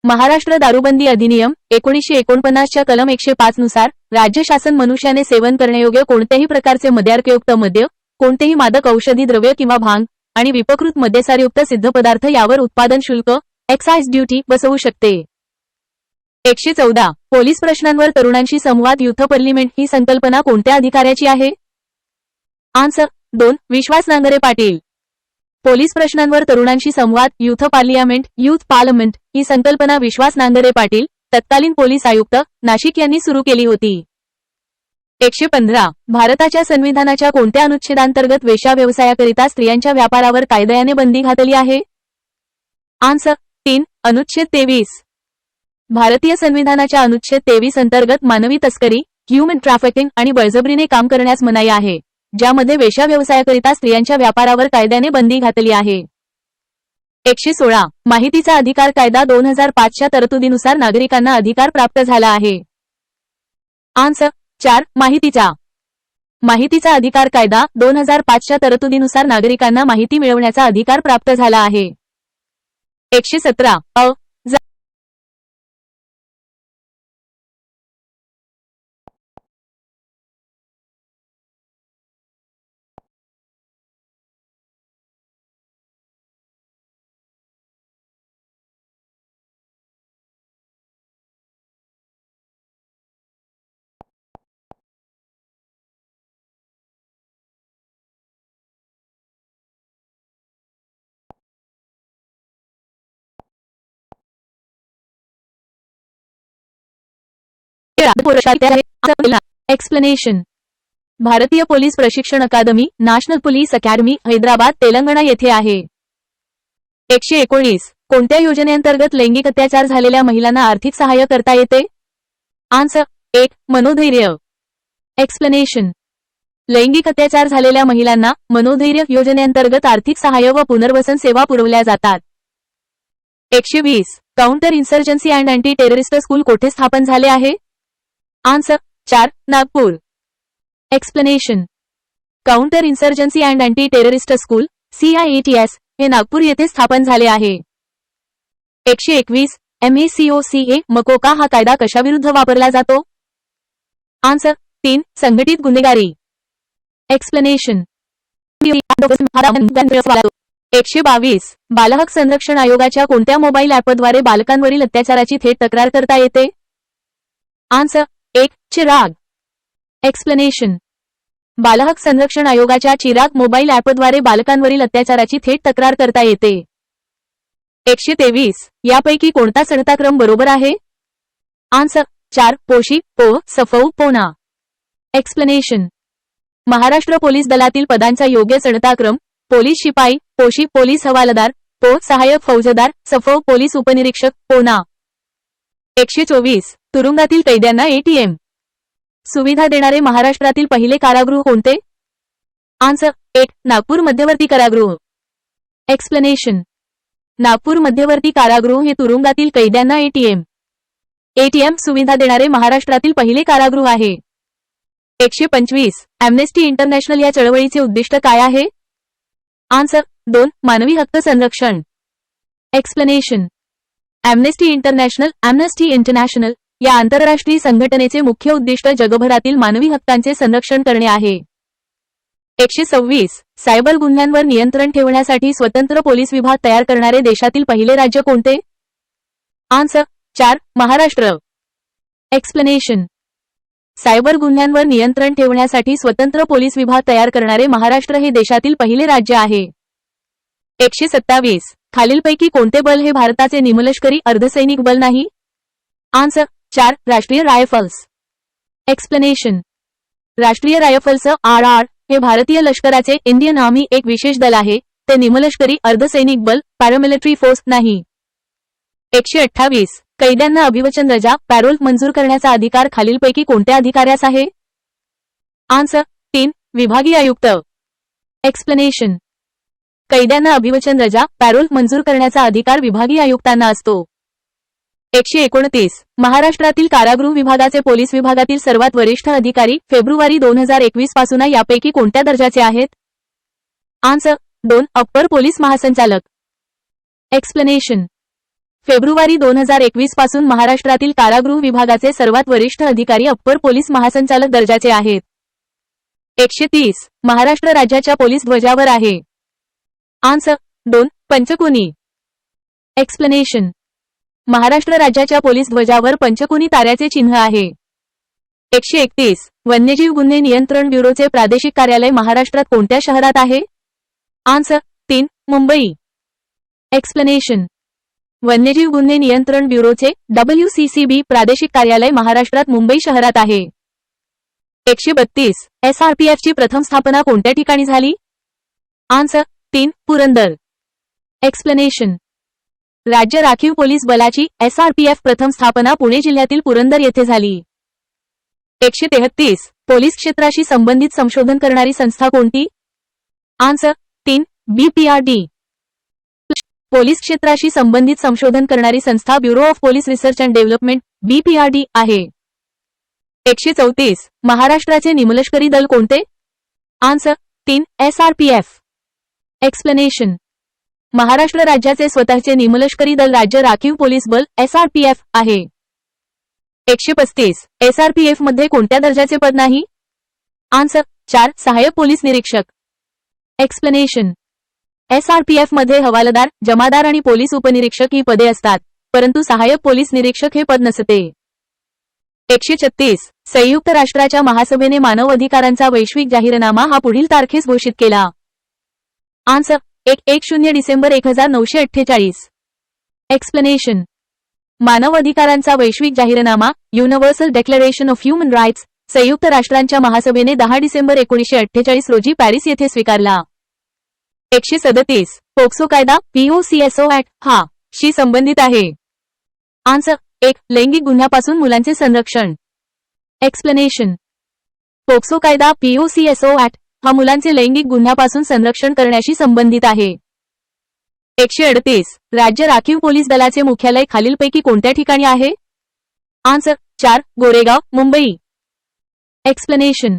महाराष्ट्र दारूबंदी अधिनियम 1949 च्या कलम 105 नुसार राज्य शासन मनुष्याने सेवन करण्यायोग्य कोणत्याही प्रकारचे मद्यार्कयुक्त मद्य, कोणतेही मादक औषधी द्रव्य किंवा भांग आणि विपकृत मद्यसारयुक्त सिद्ध पदार्थ यावर उत्पादन शुल्क एक्साइज ड्युटी बसवू शकते. 114 पोलीस प्रश्नांवर तरुणांशी संवाद युथ पार्लिमेंट ही संकल्पना कोणत्या अधिकाऱ्याची आहे? आन्सर 2 विश्वास नांगरे पाटील. पोलीस प्रश्नांवर तरुणांशी संवाद युथ पार्लिमेंट ही संकल्पना विश्वास नांगरे पाटील तत्कालीन पोलीस आयुक्त नाशिक यांनी सुरू केली होती. 115 भारताच्या संविधानाच्या कोणत्या अनुच्छेदांतर्गत वेश्या व्यवसायाकरिता स्त्रियांच्या व्यापारावर कायद्याने बंदी घातली आहे? आन्सर 3 अनुच्छेद 23. भारतीय संविधानाच्या अनुच्छेद 23 अंतर्गत मानवी तस्करी, ह्युमन ट्रॅफिकिंग आणि बळजबरीने काम करण्यास मनाई आहे, ज्यामध्ये वेश्या व्यवसायाकरिता स्त्रियांच्या व्यापारावर कायद्याने बंदी घातली आहे. 116 माहितीचा अधिकार कायदा 2005 च्या तरतुदीनुसार नागरिकांना अधिकार प्राप्त झाला आहे. आन्सर 4 माहितीचा अधिकार कायदा 2005 च्या तरतुदीनुसार नागरिकांना माहिती मिळवण्याचा अधिकार प्राप्त झाला आहे. 117 अ एक्सप्लेनेशन भारतीय पोलीस प्रशिक्षण अकादमी national police academy Hyderabad Telangana येथे आहे. 119 कोणत्या योजनेअंतर्गत लैंगिक अत्याचार झालेल्या महिलांना आर्थिक सहाय्य करता येते? आन्सर 1 मनोधैर्य. एक्सप्लेनेशन लैंगिक अत्याचार झालेल्या महिलांना मनोधैर्य योजनेअंतर्गत आर्थिक सहाय्य व पुनर्वसन सेवा पुरवल्या जातात. 120 counter insurgency and anti terrorist school कोठे स्थापन झाले आहे? Answer 4 Nagpur. Explanation counter insurgency and anti terrorist school CIATS हे नागपूर येथे स्थापन झाले आहे. 121 MACOCA मकोका हा कायदा कशाविरुद्ध वापरला जातो? आन्सर 3 संघटित गुन्हेगारी. एक्सप्लेनेशन 122 बालहक्क संरक्षण आयोगाच्या कोणत्या मोबाईल ॲपद्वारे बालकांवरील अत्याचाराची थेट तक्रार करता येते? आन्सर 1 चिराग. एक्सप्लेनेशन बालहक्क संरक्षण आयोगाच्या चिराग मोबाईल ॲपद्वारे बालकांवरील अत्याचाराची थेट तक्रार करता येते. 123 यापैकी कोणता चढता क्रम बरोबर आहे? आन्सर 4 पोशी, पो, सफौ, पोना. एक्सप्लेनेशन. महाराष्ट्र पोलीस दलातील पदांचा योग्य चढता क्रम: पोलीस शिपाई, पोशी, पोलीस हवालदार, पो, सहाय्यक फौजदार, सफौ, पोलीस उपनिरीक्षक, पोना. 124 तुरुंगातील कैद्यांना एटीएम सुविधा देणारे महाराष्ट्रातील पहिले कारागृह कोणते? आन्सर 1 नागपूर मध्यवर्ती कारागृह. एक्सप्लेनेशन. नागपूर मध्यवर्ती कारागृह हे तुरुंगातील कैद्यांना एटीएम सुविधा देणारे महाराष्ट्रातील पहिले कारागृह आहे. 125 अॅम्नेस्टी इंटरनॅशनल या चळवळीचे उद्दिष्ट काय आहे? आन्सर 2 मानवी हक्क संरक्षण. एक्सप्लेनेशन. अॅम्नेस्टी इंटरनॅशनल या आंतरराष्ट्रीय संघटनेचे मुख्य उद्दिष्ट जगभरातील मानवी हक्कांचे संरक्षण करणे आहे. 126 सायबर गुन्ह्यांवर नियंत्रण ठेवण्यासाठी स्वतंत्र पोलीस विभाग तयार करणारे देशातील पहिले राज्य कोणते? आन्सर 4 महाराष्ट्र. एक्सप्लेनेशन. सायबर गुन्ह्यांवर नियंत्रण ठेवण्यासाठी स्वतंत्र पोलीस विभाग तयार करणारे महाराष्ट्र हे देशातील पहिले राज्य आहे. 127 खालीलपैकी कोणते बल हे भारताचे निमलष्करी अर्धसैनिक बल नाही? आन्सर 4 राष्ट्रीय रायफल्स. एक्सप्लेनेशन. राष्ट्रीय रायफल्स आरआर हे भारतीय लष्कराचे इंडियन आर्मी एक विशेष दल आहे. ते निमलष्करी अर्धसैनिक बल पॅरामिलिटरी फोर्स नाही. 128 कैद्यांना अभिवचन रजा पॅरोल मंजूर करण्याचा अधिकार खालीलपैकी कोणत्या अधिकाऱ्यास आहे? आन्सर 3 विभागीय आयुक्त. एक्सप्लेनेशन. कैद्यांना अभिवचन रजा पॅरोल मंजूर करण्याचा अधिकार विभागीय आयुक्तांना असतो. 129 महाराष्ट्रातील कारागृह विभागाचे पोलीस विभागातील सर्वात वरिष्ठ अधिकारी फेब्रुवारी 2021 पासून यापैकी कोणत्या दर्जाचे आहेत? आन्सर 2 अप्पर पोलीस महासंचालक. एक्सप्लेनेशन. फेब्रुवारी 2021 पासून महाराष्ट्रातील कारागृह विभागाचे सर्वात वरिष्ठ अधिकारी अप्पर पोलीस महासंचालक दर्जाचे आहेत. 130 महाराष्ट्र राज्याच्या पोलीस ध्वजावर आहे. आन्सर 2 पंचकोनी. एक्सप्लेनेशन. महाराष्ट्र राज्याच्या पोलीस ध्वजावर पंचकोनी ताऱ्याचे चिन्ह आहे. 131 वन्यजीव गुन्हे नियंत्रण ब्युरोचे प्रादेशिक कार्यालय महाराष्ट्रात कोणत्या शहरात आहे? आन्सर 3 मुंबई. एक्सप्लेनेशन. वन्यजीव गुन्हे नियंत्रण ब्युरोचे WCCB प्रादेशिक कार्यालय महाराष्ट्रात मुंबई शहरात आहे. 132 SRPFची प्रथम स्थापना कोणत्या ठिकाणी झाली? आन्सर 3 पुरंदर. एक्सप्लेनेशन. राज्य राखीव पोलीस बलाची SRPF प्रथम स्थापना पुणे जिल्ह्यातील पुरंदर येथे झाली. 133 पोलीस क्षेत्राशी संबंधित संशोधन करणारी संस्था कोणती? Answer 3 BPRD. पोलीस क्षेत्राशी संबंधित संशोधन करणारी संस्था bureau of police research and development BPRD आहे. 134 महाराष्ट्राचे निमलष्करी दल कोणते? Answer 3 SRPF. एक्सप्लेनेशन. महाराष्ट्र राज्याचे स्वतःचे निमलष्करी दल राज्य राखीव पोलीस बल SRPF आहे. 135 SRPF मध्ये कोणत्या दर्जाचे पद नाही? आन्सर 4 सहाय्यक पोलीस निरीक्षक. एक्सप्लेनेशन. SRPF मध्ये हवालदार, जमादार आणि पोलीस उपनिरीक्षक ही पदे असतात, परंतु सहाय्यक पोलीस निरीक्षक हे पद नसते. 136 संयुक्त राष्ट्राच्या महासभेने मानव अधिकारांचा वैश्विक जाहीरनामा हा पुढील तारखेस घोषित केला. आन्सर 110 डिसेंबर 1948. एक्सप्लेनेशन. मानव अधिकारांचा वैश्विक जाहीरनामा universal declaration of human rights संयुक्त राष्ट्रांच्या महासभेने 10 डिसेंबर 1948 रोजी पॅरिस येथे स्वीकारला. 137 पोक्सो कायदा POCSO ऍक्ट हा शी संबंधित आहे. आन्सर 1 लैंगिक गुन्ह्यापासून मुलांचे संरक्षण. एक्सप्लेनेशन. पोक्सो कायदा POCSO ऍक्ट हा मुलांचे लैंगिक गुन्ह्यापासून संरक्षण करण्याशी संबंधित आहे. 138 राज्य राखीव पोलीस दलाचे मुख्यालय खालीलपैकी कोणत्या ठिकाणी आहे? आन्सर 4 गोरेगाव मुंबई. एक्सप्लेनेशन.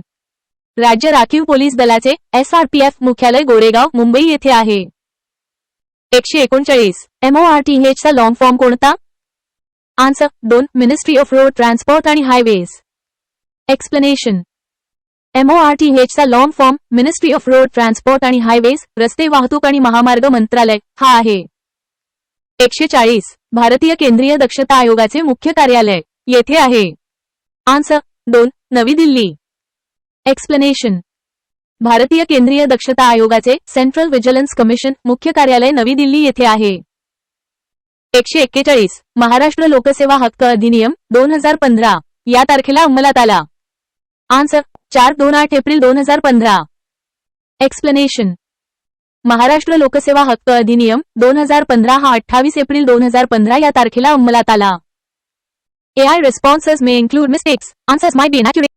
राज्य राखीव पोलीस दलाचे SRPF मुख्यालय गोरेगाव मुंबई येथे आहे. 139 MORTH चा लॉंग फॉर्म कोणता? Answer 2 ministry of road transport आणि हायवेज. एक्सप्लेनेशन. MORTH चा long form ministry of road transport आणि हायवेज रस्ते वाहतूक आणि महामार्ग मंत्रालय हा आहे. 140 भारतीय केंद्रीय दक्षता आयोगाचे मुख्य कार्यालय येथे आहे. आन्सर 2 नवी दिल्ली. एक्सप्लेनेशन. भारतीय केंद्रीय दक्षता आयोगाचे सेंट्रल व्हिजिलन्स कमिशन मुख्य कार्यालय नवी दिल्ली येथे आहे. 141 महाराष्ट्र लोकसेवा हक्क अधिनियम 2015 या तारखेला अंमलात आला. Answer 428 April 2015. एक्सप्लेनेशन. महाराष्ट्र लोकसेवा हक्क अधिनियम 2015 हा 28 एप्रिल 2015 या तारखेला अंमलात आला. AI responses may include mistakes. Answers might be inaccurate.